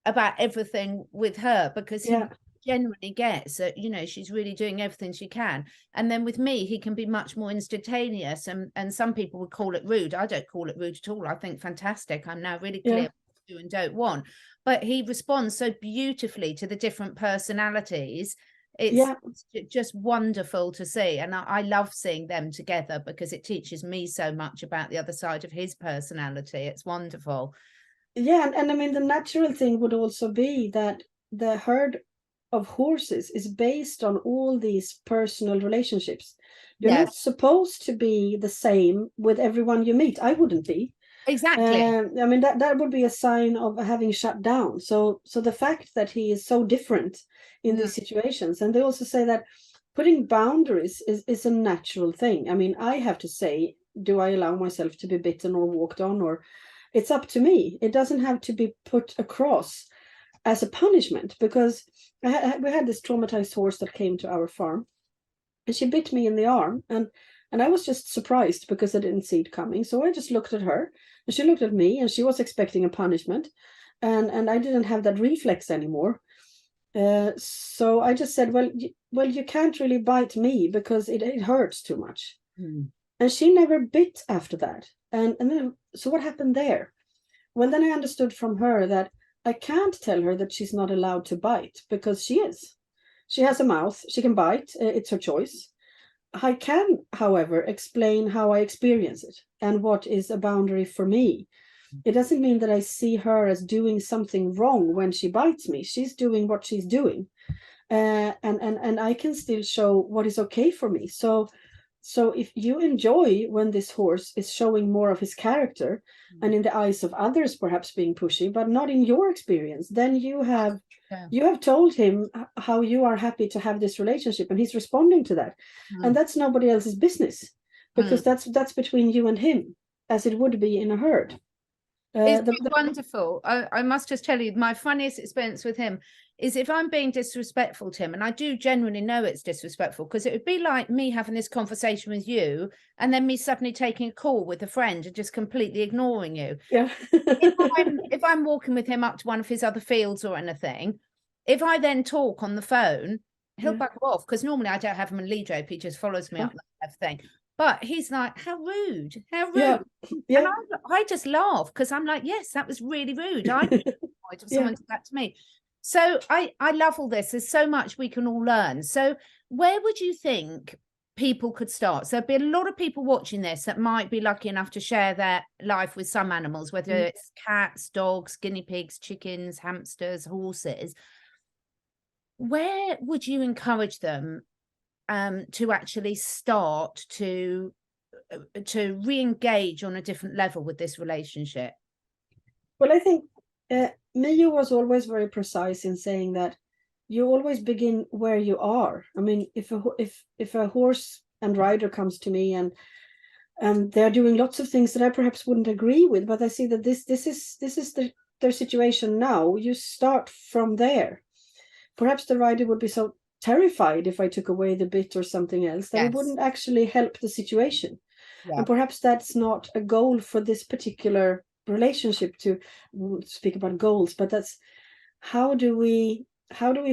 about everything with her, because he generally gets that, she's really doing everything she can. And then with me, he can be much more instantaneous. And some people would call it rude. I don't call it rude at all. I think fantastic. I'm now really clear what I do and don't want. But he responds so beautifully to the different personalities. It's just wonderful to see, and I love seeing them together, because it teaches me so much about the other side of his personality. It's wonderful. And the natural thing would also be that the herd of horses is based on all these personal relationships. You're not supposed to be the same with everyone you meet. I wouldn't be. Exactly. That would be a sign of having shut down. So the fact that he is so different in these situations, and they also say that putting boundaries is a natural thing. I have to say, do I allow myself to be bitten or walked on, or it's up to me. It doesn't have to be put across as a punishment, because we had this traumatized horse that came to our farm, and she bit me in the arm, and I was just surprised because I didn't see it coming. So I just looked at her, and she looked at me, and she was expecting a punishment, and I didn't have that reflex anymore. So I just said, well, you can't really bite me because it hurts too much. And she never bit after that. And then, so what happened there? Well, then I understood from her that I can't tell her that she's not allowed to bite, because she is. She has a mouth, she can bite, it's her choice. I can, however, explain how I experience it and what is a boundary for me. It doesn't mean that I see her as doing something wrong when she bites me. She's doing what she's doing. And I can still show what is okay for me. So if you enjoy when this horse is showing more of his character, and in the eyes of others perhaps being pushy, but not in your experience, then you have told him how you are happy to have this relationship, and he's responding to that. And that's nobody else's business, because that's between you and him, as it would be in a herd. It's wonderful. I must just tell you, my funniest experience with him is if I'm being disrespectful to him, and I do genuinely know it's disrespectful, because it would be like me having this conversation with you and then me suddenly taking a call with a friend and just completely ignoring you. If I'm walking with him up to one of his other fields or anything, if I then talk on the phone, he'll back off, because normally I don't have him in lead rope. He just follows me up and everything. But he's like, how rude, how rude. And I just laugh, because I'm like, yes, that was really rude. I'm annoyed if someone did that to me. So I love all this. There's so much we can all learn. So where would you think people could start? So there'd be a lot of people watching this that might be lucky enough to share their life with some animals, whether it's cats, dogs, guinea pigs, chickens, hamsters, horses. Where would you encourage them to actually start to re-engage on a different level with this relationship? Well, I think Mio was always very precise in saying that you always begin where you are. I mean, if a horse and rider comes to me and they're doing lots of things that I perhaps wouldn't agree with, but I see that this is their situation now. You start from there. Perhaps the rider would be so terrified if I took away the bit or something else that it wouldn't actually help the situation. Yeah. And perhaps that's not a goal for this particular relationship, to speak about goals, but that's how do we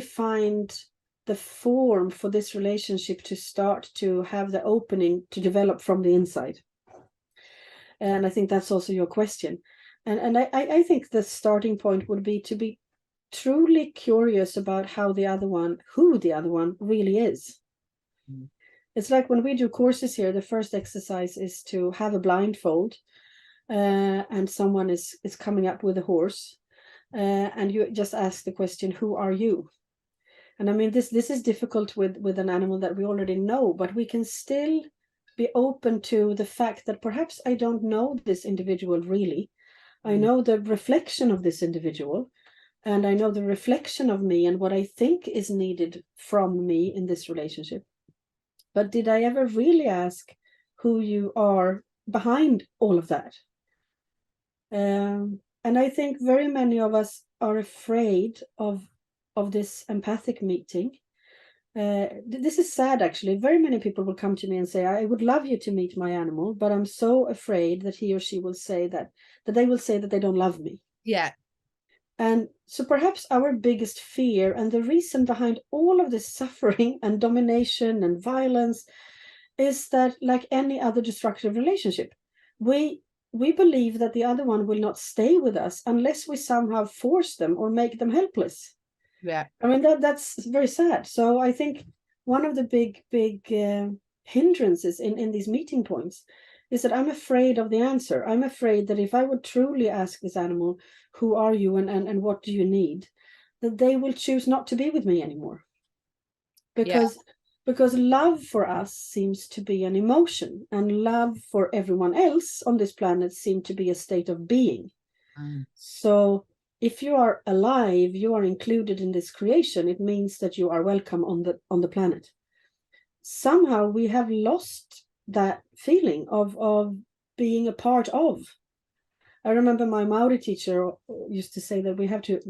find the form for this relationship to start to have the opening to develop from the inside. And I think that's also your question. And I think the starting point would be to be truly curious about who the other one really is. It's like when we do courses here, the first exercise is to have a blindfold, and someone is coming up with a horse, and you just ask the question, who are you? And I mean, this is difficult with an animal that we already know, but we can still be open to the fact that perhaps I don't know this individual really. I know the reflection of this individual, and I know the reflection of me and what I think is needed from me in this relationship. But did I ever really ask who you are behind all of that? And I think very many of us are afraid of this empathic meeting. This is sad, actually. Very many people will come to me and say, I would love you to meet my animal, but I'm so afraid that he or she will say that they will say that they don't love me. Yeah. And so perhaps our biggest fear and the reason behind all of this suffering and domination and violence is that, like any other destructive relationship, we believe that the other one will not stay with us unless we somehow force them or make them helpless. Yeah. I mean, that's very sad. So I think one of the big hindrances in these meeting points is that I'm afraid of the answer. I'm afraid that if I would truly ask this animal, who are you and what do you need, that they will choose not to be with me anymore. Because love for us seems to be an emotion, and love for everyone else on this planet seems to be a state of being. So if you are alive, you are included in this creation. It means that you are welcome on the planet. Somehow we have lost that feeling of being a part of. I remember my Maori teacher used to say that we have to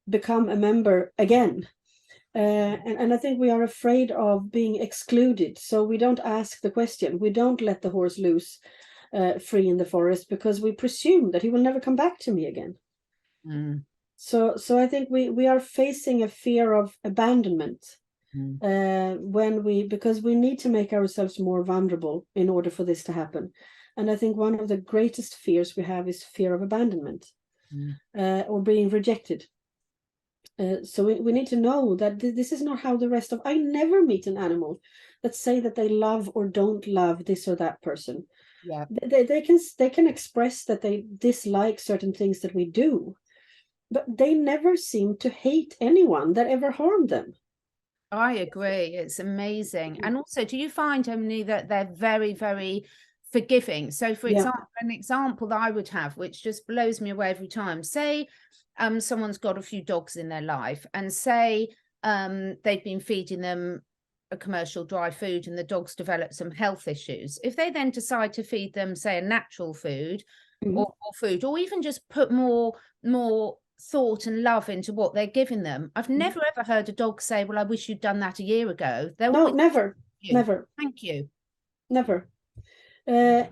become a member again. And I think we are afraid of being excluded. So we don't ask the question. We don't let the horse loose free in the forest because we presume that he will never come back to me again. So I think we are facing a fear of abandonment because we need to make ourselves more vulnerable in order for this to happen. And I think one of the greatest fears we have is fear of abandonment or being rejected. So we need to know that this is not how the rest of... I never meet an animal that say that they love or don't love this or that person. Yeah. They can express that they dislike certain things that we do, but they never seem to hate anyone that ever harmed them. I agree. It's amazing. And also, do you find, Emelie, that they're very, very forgiving? So for example, an example that I would have, which just blows me away every time, say someone's got a few dogs in their life, and say they've been feeding them a commercial dry food and the dogs develop some health issues. If they then decide to feed them, say, a natural food or food, or even just put more thought and love into what they're giving them, I've never ever heard a dog say, well, I wish you'd done that a year ago. No, never. Thank you. Never. They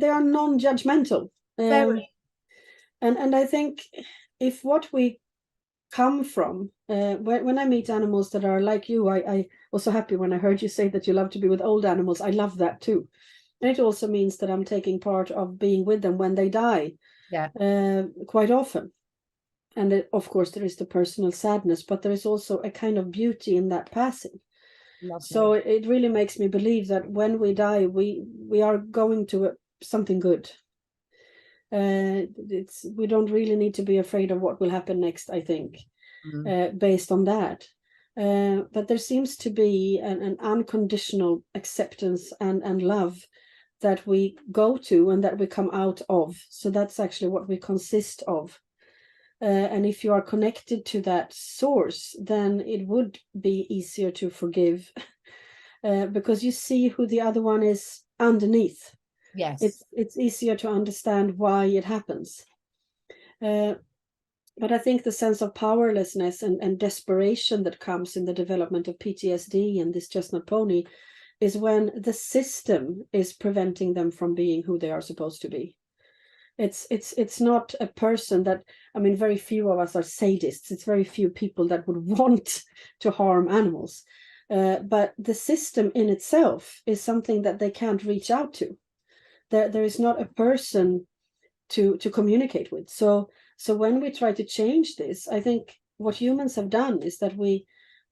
are non-judgmental. Very. And I think if what we come from, when I meet animals that are like you, I was so happy when I heard you say that you love to be with old animals. I love that too. And it also means that I'm taking part of being with them when they die. Yeah. Quite often. And of course, there is the personal sadness, but there is also a kind of beauty in that passing. Lovely. So it really makes me believe that when we die, we are going to something good. We don't really need to be afraid of what will happen next, I think, based on that. But there seems to be an unconditional acceptance and love that we go to and that we come out of. So that's actually what we consist of. And if you are connected to that source, then it would be easier to forgive because you see who the other one is underneath. Yes. It's easier to understand why it happens. But I think the sense of powerlessness and desperation that comes in the development of PTSD and this chestnut pony is when the system is preventing them from being who they are supposed to be. It's not a person that, I mean, very few of us are sadists. It's very few people that would want to harm animals. But the system in itself is something that they can't reach out to. There is not a person to communicate with. So when we try to change this, I think what humans have done is that we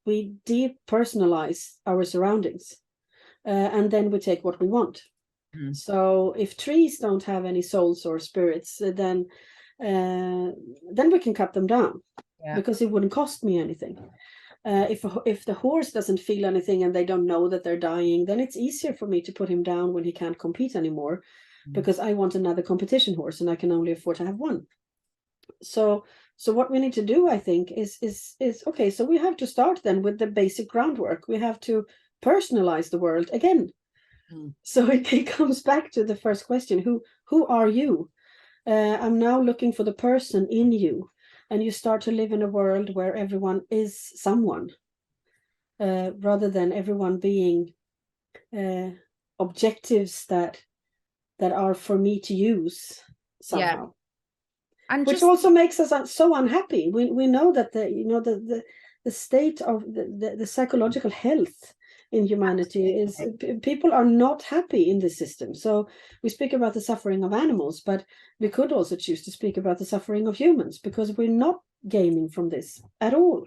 depersonalize our surroundings, and then we take what we want. So if trees don't have any souls or spirits, then we can cut them down, because it wouldn't cost me anything. If the horse doesn't feel anything and they don't know that they're dying, then it's easier for me to put him down when he can't compete anymore, because I want another competition horse and I can only afford to have one. So what we need to do, I think, is okay, so we have to start then with the basic groundwork. We have to personalize the world again. So it comes back to the first question, who are you? I'm now looking for the person in you, and you start to live in a world where everyone is someone, rather than everyone being objectives that are for me to use somehow. And which also makes us so unhappy. We know that the state of the psychological health in humanity is people are not happy in the system. So we speak about the suffering of animals, but we could also choose to speak about the suffering of humans, because we're not gaining from this at all.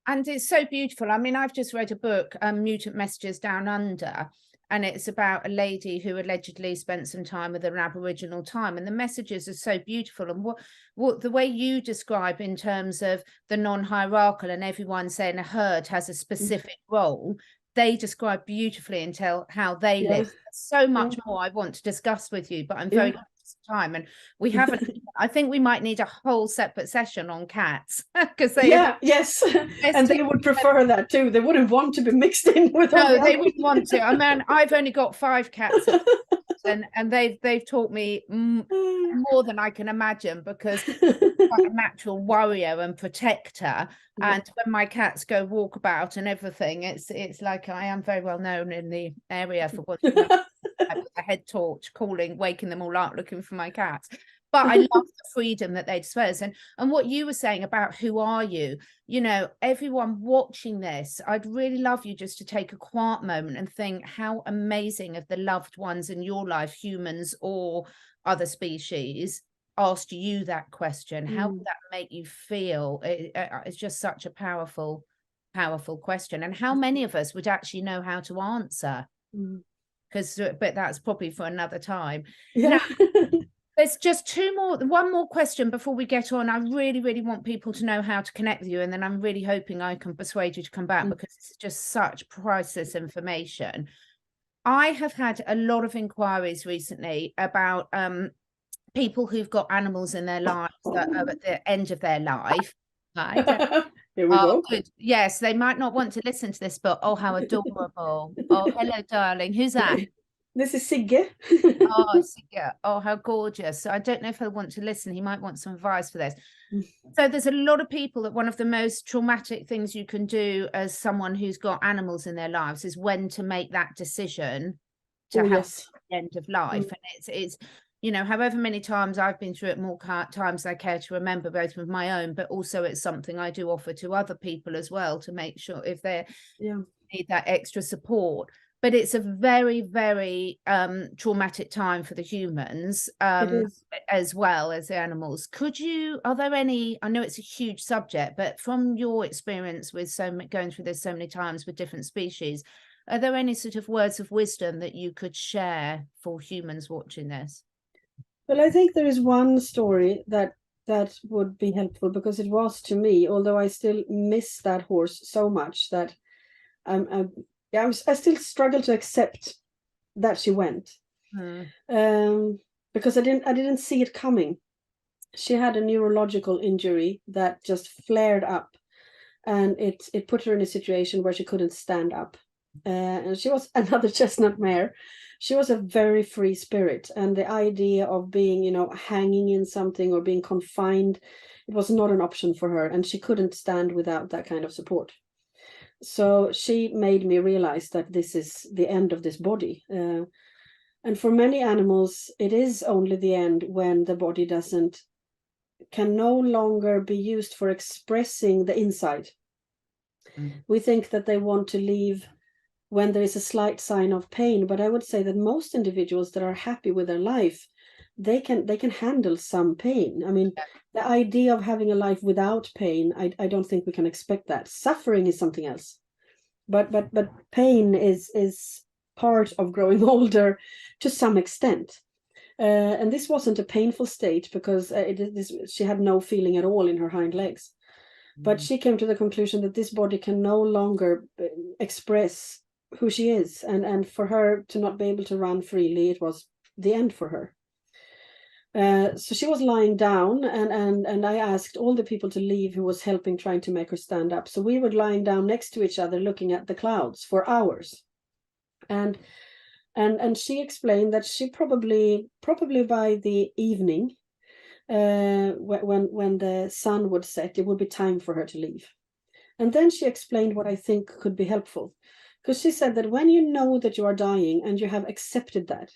And it's so beautiful. I mean, I've just read a book, Mutant Messages Down Under, and it's about a lady who allegedly spent some time with an Aboriginal time, and the messages are so beautiful. And what the way you describe in terms of the non-hierarchical and everyone saying a herd has a specific role, they describe beautifully and tell how they live. There's so much more I want to discuss with you, but I'm very conscious of time, and we haven't. I think we might need a whole separate session on cats, because they and they would prefer that too. They wouldn't want to be mixed in with. No, they wouldn't want to. I mean, I've only got 5 cats, and they've taught me more than I can imagine, because I'm a natural warrior and protector. And when my cats go walkabout and everything, it's like I am very well known in the area for what a head torch, waking them all up looking for my cats. But I love the freedom that they disperse. And what you were saying about who are you, everyone watching this, I'd really love you just to take a quiet moment and think how amazing of the loved ones in your life, humans or other species, asked you that question. How would that make you feel? It's just such a powerful question. And how many of us would actually know how to answer? But that's probably for another time. Now, there's just one more question before we get on. I really, really want people to know how to connect with you. And then I'm really hoping I can persuade you to come back, because it's just such priceless information. I have had a lot of inquiries recently about people who've got animals in their lives that are at the end of their life. Right? Here we go. Good. Yes, they might not want to listen to this, but oh, how adorable. Oh, hello, darling. Who's that? This is Sigge. Oh, Sigge. Oh, how gorgeous. So I don't know if he'll want to listen. He might want some advice for this. So there's a lot of people that one of the most traumatic things you can do as someone who's got animals in their lives is when to make that decision to have the end of life. And it's however many times I've been through it, more times I care to remember, both with my own, but also it's something I do offer to other people as well, to make sure if they need that extra support. but it's a very, very traumatic time for the humans, It is. as well as the animals. Are there any, I know it's a huge subject, but from your experience with going through this so many times with different species, are there any sort of words of wisdom that you could share for humans watching this? Well, I think there is one story that would be helpful, because it was to me, although I still miss that horse so much that I still struggle to accept that she went. Because I didn't see it coming. She had a neurological injury that just flared up, and it put her in a situation where she couldn't stand up. And she was another chestnut mare. She was a very free spirit, and the idea of being, hanging in something or being confined, it was not an option for her, and she couldn't stand without that kind of support. So she made me realize that this is the end of this body. And for many animals, it is only the end when the body can no longer be used for expressing the inside. We think that they want to leave when there is a slight sign of pain, but I would say that most individuals that are happy with their life, they can handle some pain. I mean, the idea of having a life without pain, I don't think we can expect that. Suffering is something else, but pain is part of growing older to some extent. And this wasn't a painful state, because she had no feeling at all in her hind legs. But she came to the conclusion that this body can no longer express who she is, and for her to not be able to run freely, it was the end for her. So she was lying down, and I asked all the people to leave who was helping, trying to make her stand up. So we were lying down next to each other, looking at the clouds for hours. And she explained that she probably by the evening, when the sun would set, it would be time for her to leave. And then she explained what I think could be helpful, because she said that when you know that you are dying and you have accepted that,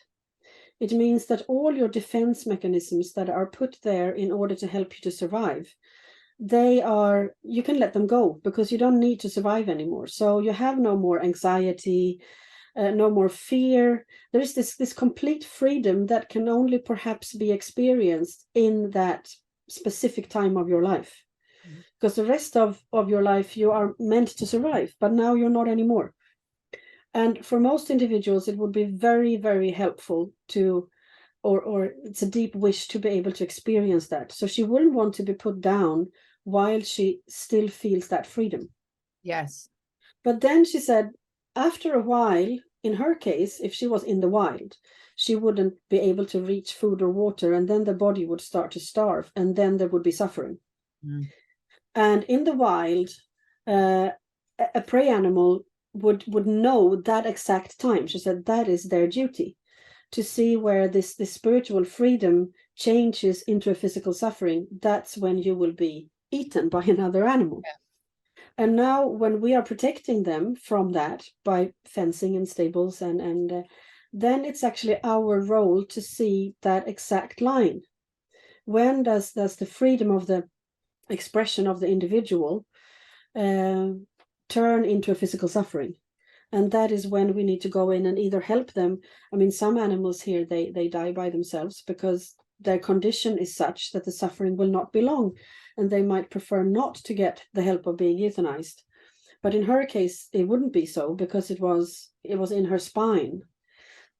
it means that all your defense mechanisms that are put there in order to help you to survive, you can let them go, because you don't need to survive anymore. So you have no more anxiety, no more fear. There is this complete freedom that can only perhaps be experienced in that specific time of your life, because the rest of your life you are meant to survive, but now you're not anymore. And for most individuals, it would be very, very helpful to, or it's a deep wish to be able to experience that. So she wouldn't want to be put down while she still feels that freedom. Yes. But then she said, after a while, in her case, if she was in the wild, she wouldn't be able to reach food or water, and then the body would start to starve, and then there would be suffering. And in the wild, a prey animal would know that exact time. She said that is their duty, to see where this spiritual freedom changes into a physical suffering. That's when you will be eaten by another animal. And now when we are protecting them from that by fencing and stables, and then it's actually our role to see that exact line. When does the freedom of the expression of the individual turn into a physical suffering? And that is when we need to go in and either help them. I mean, some animals here, they die by themselves because their condition is such that the suffering will not be long, and they might prefer not to get the help of being euthanized. But in her case, it wouldn't be so, because it was in her spine.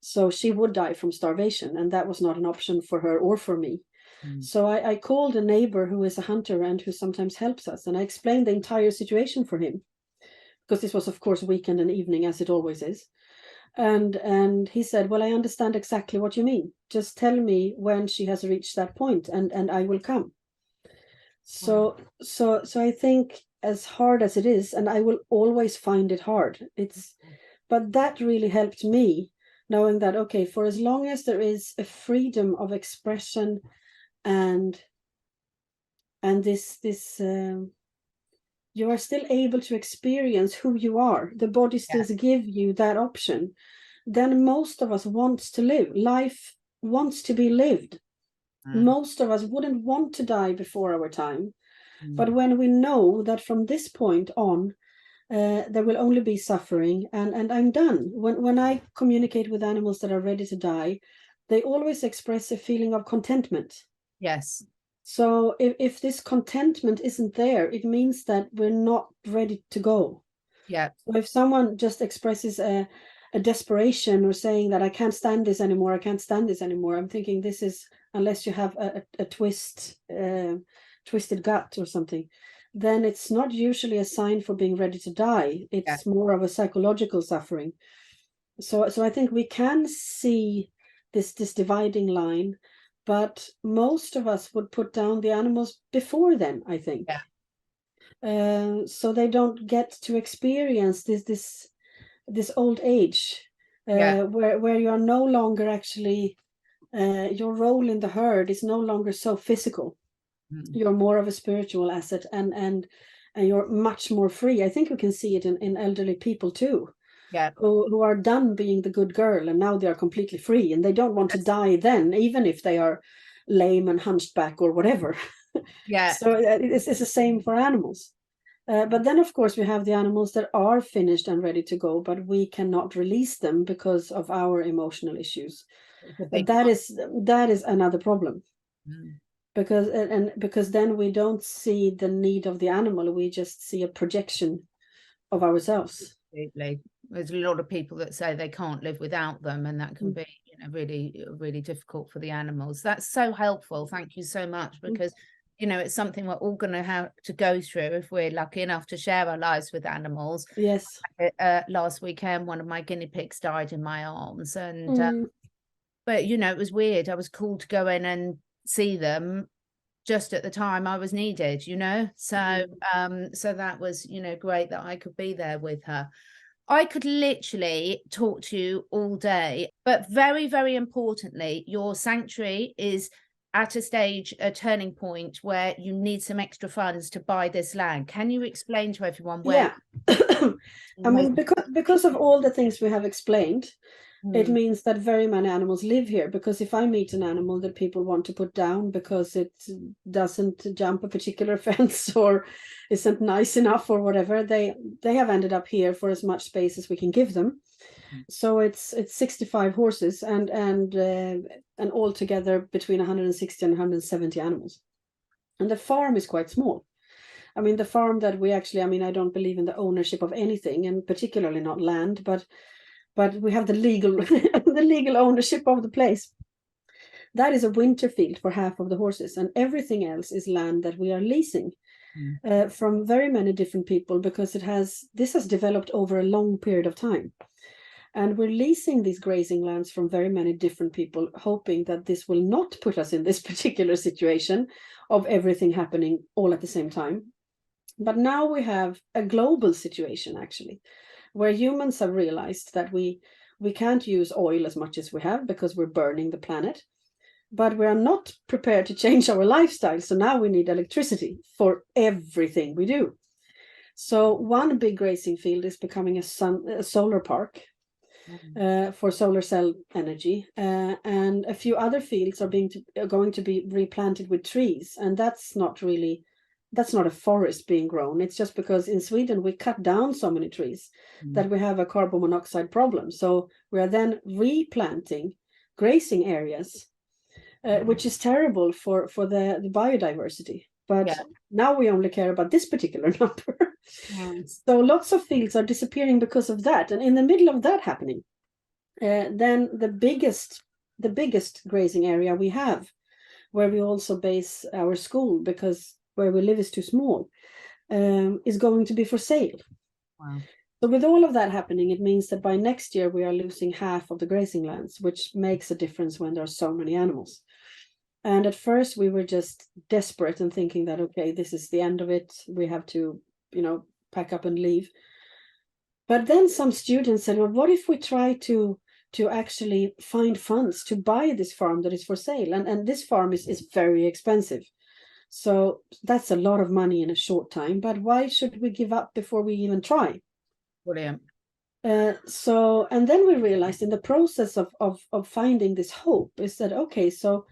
So she would die from starvation, and that was not an option for her or for me. So I called a neighbor who is a hunter and who sometimes helps us, and I explained the entire situation for him, because this was, of course, weekend and evening, as it always is. And he said, well, I understand exactly what you mean. Just tell me when she has reached that point, and I will come. So I think, as hard as it is, and I will always find it hard, but that really helped me, knowing that, okay, for as long as there is a freedom of expression and this you are still able to experience who you are, the body still gives you that option, then most of us wants to live. Life wants to be lived. Most of us wouldn't want to die before our time. But when we know that from this point on, there will only be suffering, and I'm done. When I communicate with animals that are ready to die, they always express a feeling of contentment. Yes. So if this contentment isn't there, it means that we're not ready to go. Yeah. So if someone just expresses a desperation, or saying that I can't stand this anymore, I can't stand this anymore, I'm thinking this is, unless you have a twisted gut or something, then it's not usually a sign for being ready to die. It's more of a psychological suffering. So I think we can see this dividing line, but most of us would put down the animals before then, I think. So they don't get to experience this old age, where you are no longer actually, your role in the herd is no longer so physical. You're more of a spiritual asset, and you're much more free. I think we can see it in elderly people too, who are done being the good girl, and now they are completely free, and they don't want to die then, even if they are lame and hunched back or whatever. So it's the same for animals. But then, of course, we have the animals that are finished and ready to go, but we cannot release them because of our emotional issues. But that is another problem. Because then we don't see the need of the animal, we just see a projection of ourselves. Absolutely. There's a lot of people that say they can't live without them, and that can be, really, really difficult for the animals. That's so helpful. Thank you so much, because it's something we're all going to have to go through if we're lucky enough to share our lives with animals. Yes. Last weekend, one of my guinea pigs died in my arms, and but it was weird. I was called to go in and see them just at the time I was needed, so so that was great that I could be there with her. I could literally talk to you all day, but very, very importantly, your sanctuary is at a turning point where you need some extra funds to buy this land. Can you explain to everyone where? I mean, because of all the things we have explained, it means that very many animals live here. Because if I meet an animal that people want to put down because it doesn't jump a particular fence or isn't nice enough or whatever, they have ended up here for as much space as we can give them. So it's 65 horses and altogether between 160 and 170 animals. And the farm is quite small. I mean, the farm that we actually, I don't believe in the ownership of anything, and particularly not land, but we have the legal the legal ownership of the place. That is a winter field for half of the horses, and everything else is land that we are leasing from very many different people, because this has developed over a long period of time. And we're leasing these grazing lands from very many different people, hoping that this will not put us in this particular situation of everything happening all at the same time. But now we have a global situation, actually, where humans have realized that we can't use oil as much as we have because we're burning the planet. But we are not prepared to change our lifestyle. So now we need electricity for everything we do. So one big grazing field is becoming a solar park. For solar cell energy, and a few other fields are going to be replanted with trees, and that's not a forest being grown. It's just because in Sweden we cut down so many trees that we have a carbon monoxide problem. So we are then replanting grazing areas, which is terrible for the biodiversity. But now we only care about this particular number. So lots of fields are disappearing because of that. And in the middle of that happening, then the biggest grazing area we have, where we also base our school, because where we live is too small, is going to be for sale. Wow. So with all of that happening, it means that by next year we are losing half of the grazing lands, which makes a difference when there are so many animals. And at first we were just desperate and thinking that, okay, this is the end of it. We have to, pack up and leave. But then some students said, well, what if we try to actually find funds to buy this farm that is for sale? And this farm is very expensive. So that's a lot of money in a short time. But why should we give up before we even try? Brilliant. And then we realized in the process of finding this hope is that, okay, so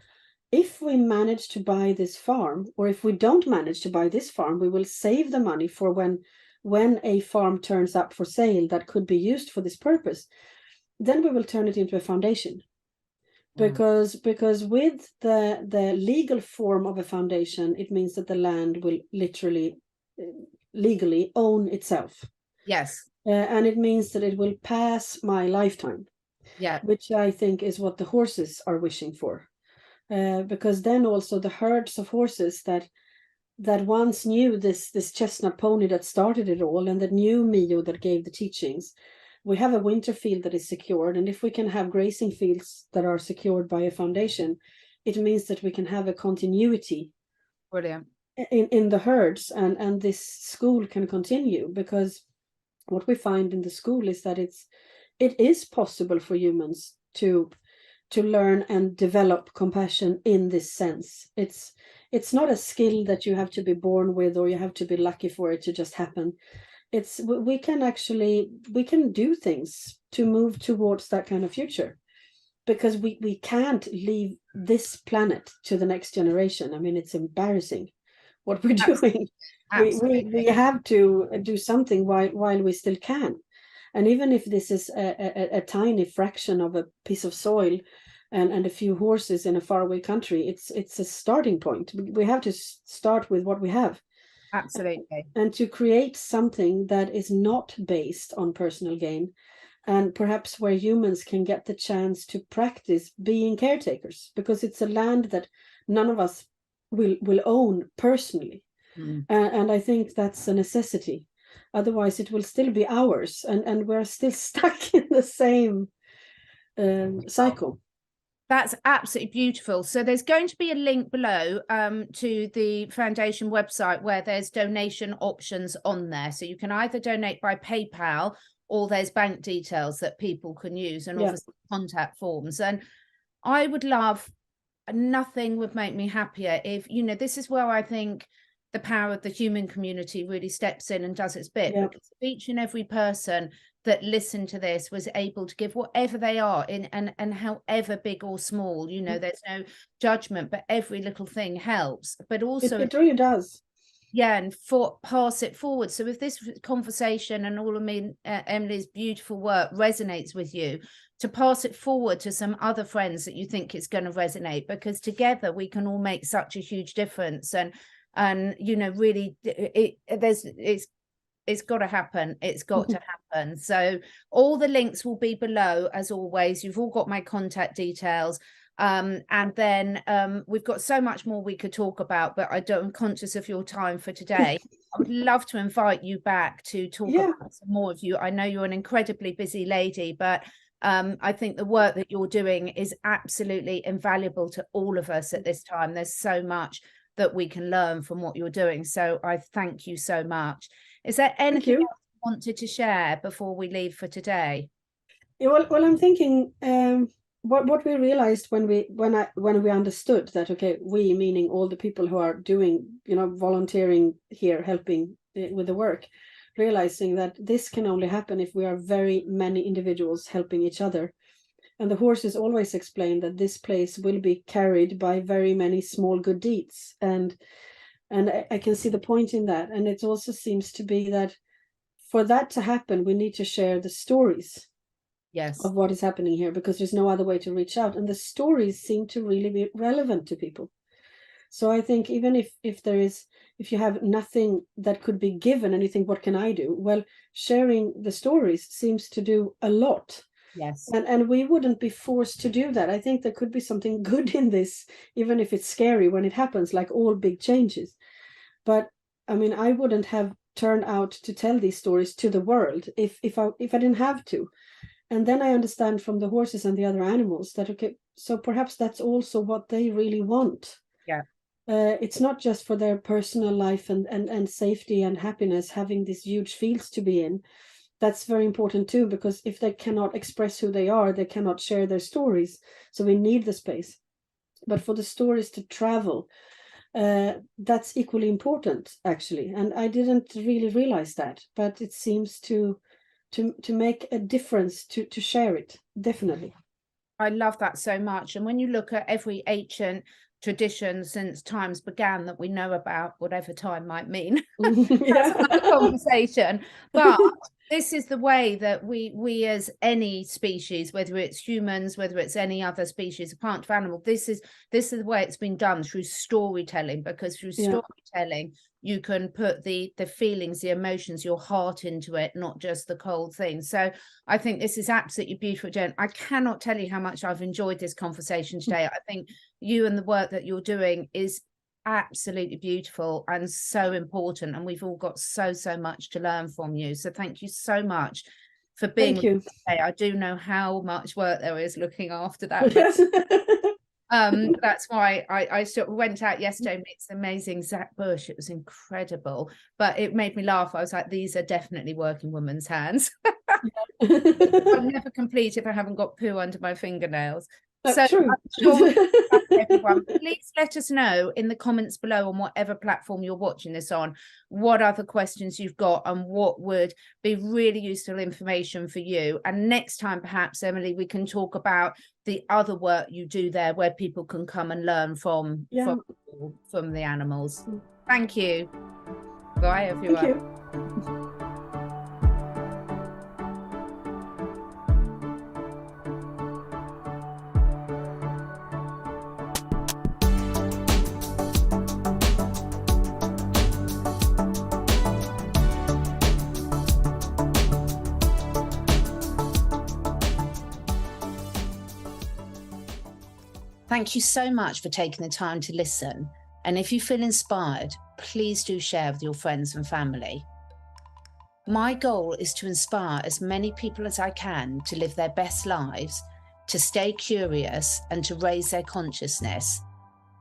if we manage to buy this farm, or if we don't manage to buy this farm, we will save the money for when when a farm turns up for sale that could be used for this purpose, then we will turn it into a foundation. Because with the legal form of a foundation, it means that the land will literally legally own itself. Yes. And it means that it will pass my lifetime. Yeah. Which I think is what the horses are wishing for. Because then also the herds of horses that once knew this chestnut pony that started it all, and that knew Mio that gave the teachings. We have a winter field that is secured, and if we can have grazing fields that are secured by a foundation, it means that we can have a continuity. Brilliant. In the herds, and this school can continue, because what we find in the school is that it is possible for humans to learn and develop compassion in this sense. It's not a skill that you have to be born with, or you have to be lucky for it to just happen. We can do things to move towards that kind of future, because we can't leave this planet to the next generation. I mean, it's embarrassing what we're doing. We have to do something while we still can. And even if this is a tiny fraction of a piece of soil and a few horses in a faraway country, it's a starting point. We have to start with what we have. Absolutely. And to create something that is not based on personal gain, and perhaps where humans can get the chance to practice being caretakers, because it's a land that none of us will own personally. And I think that's a necessity. Otherwise it will still be ours, and we're still stuck in the same cycle. That's absolutely beautiful. So there's going to be a link below to the foundation website, where there's donation options on there. So you can either donate by PayPal, or there's bank details that people can use, and obviously contact forms. And I would love, nothing would make me happier if, this is where I think the power of the human community really steps in and does its bit. Because each and every person that listened to this was able to give whatever they are in, and however big or small, there's no judgment, but every little thing helps. But also it really does. Yeah, and pass it forward. So if this conversation and all of Emelie's beautiful work resonates with you, to pass it forward to some other friends that you think it's going to resonate, because together we can all make such a huge difference. And really, it's got to happen. It's got to happen. So all the links will be below, as always. You've all got my contact details. And then we've got so much more we could talk about, but I'm conscious of your time for today. I would love to invite you back to talk about some more of you. I know you're an incredibly busy lady, but I think the work that you're doing is absolutely invaluable to all of us at this time. There's so much that we can learn from what you're doing. So I thank you so much. Is there anything else you wanted to share before we leave for today? Yeah, well, I'm thinking what we realized when we understood that, okay, we, meaning all the people who are doing, volunteering here, helping with the work, realizing that this can only happen if we are very many individuals helping each other. And the horses always explain that this place will be carried by very many small good deeds. And I can see the point in that. And it also seems to be that for that to happen, we need to share the stories of what is happening here, because there's no other way to reach out. And the stories seem to really be relevant to people. So I think even if you have nothing that could be given and you think, what can I do? Well, sharing the stories seems to do a lot. Yes. And we wouldn't be forced to do that. I think there could be something good in this, even if it's scary when it happens, like all big changes. But I mean, I wouldn't have turned out to tell these stories to the world if I didn't have to. And then I understand from the horses and the other animals that, okay, so perhaps that's also what they really want. Yeah. It's not just for their personal life and safety and happiness, having these huge fields to be in. That's very important too, because if they cannot express who they are, they cannot share their stories. So we need the space. But for the stories to travel, that's equally important, actually. And I didn't really realize that, but it seems to make a difference to share it, definitely. I love that so much. And when you look at every ancient tradition since times began that we know about, whatever time might mean. Yeah. That's another conversation. But this is the way that we as any species, whether it's humans, whether it's any other species, a plant or animal, this is the way it's been done, through storytelling, because through storytelling you can put the feelings, the emotions, your heart into it, not just the cold thing. So I think this is absolutely beautiful, Jen. I cannot tell you how much I've enjoyed this conversation today. I think you and the work that you're doing is absolutely beautiful and so important, and we've all got so much to learn from you. So thank you so much for being with us today. I do know how much work there is looking after that. Yes. That's why I sort of went out yesterday and it's amazing Zach Bush. It was incredible, but it made me laugh. I was like, these are definitely working women's hands. I'll never complete if I haven't got poo under my fingernails. That's so true. I'm sure everyone, please let us know in the comments below on whatever platform you're watching this on, what other questions you've got and what would be really useful information for you. And next time, perhaps, Emelie, we can talk about the other work you do there, where people can come and learn from the animals. Thank you. Bye, everyone. Thank you. Thank you so much for taking the time to listen. And if you feel inspired, please do share with your friends and family. My goal is to inspire as many people as I can to live their best lives, to stay curious and to raise their consciousness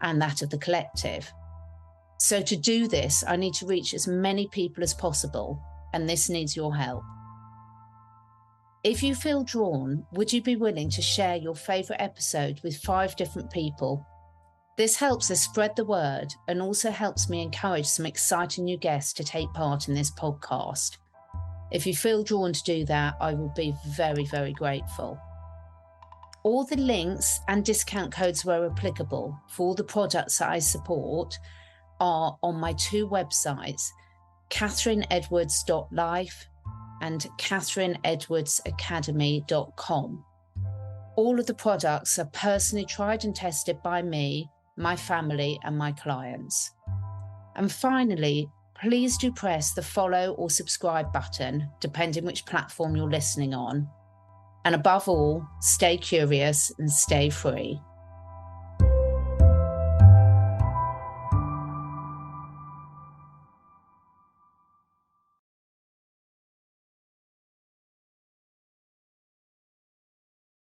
and that of the collective. So to do this, I need to reach as many people as possible, and this needs your help. If you feel drawn, would you be willing to share your favourite episode with 5 different people? This helps us spread the word and also helps me encourage some exciting new guests to take part in this podcast. If you feel drawn to do that, I will be very, very grateful. All the links and discount codes where applicable for all the products that I support are on my 2 websites, catherineedwards.life and catherineedwardsacademy.com. All of the products are personally tried and tested by me, my family, and my clients. And finally, please do press the follow or subscribe button, depending which platform you're listening on. And above all, stay curious and stay free.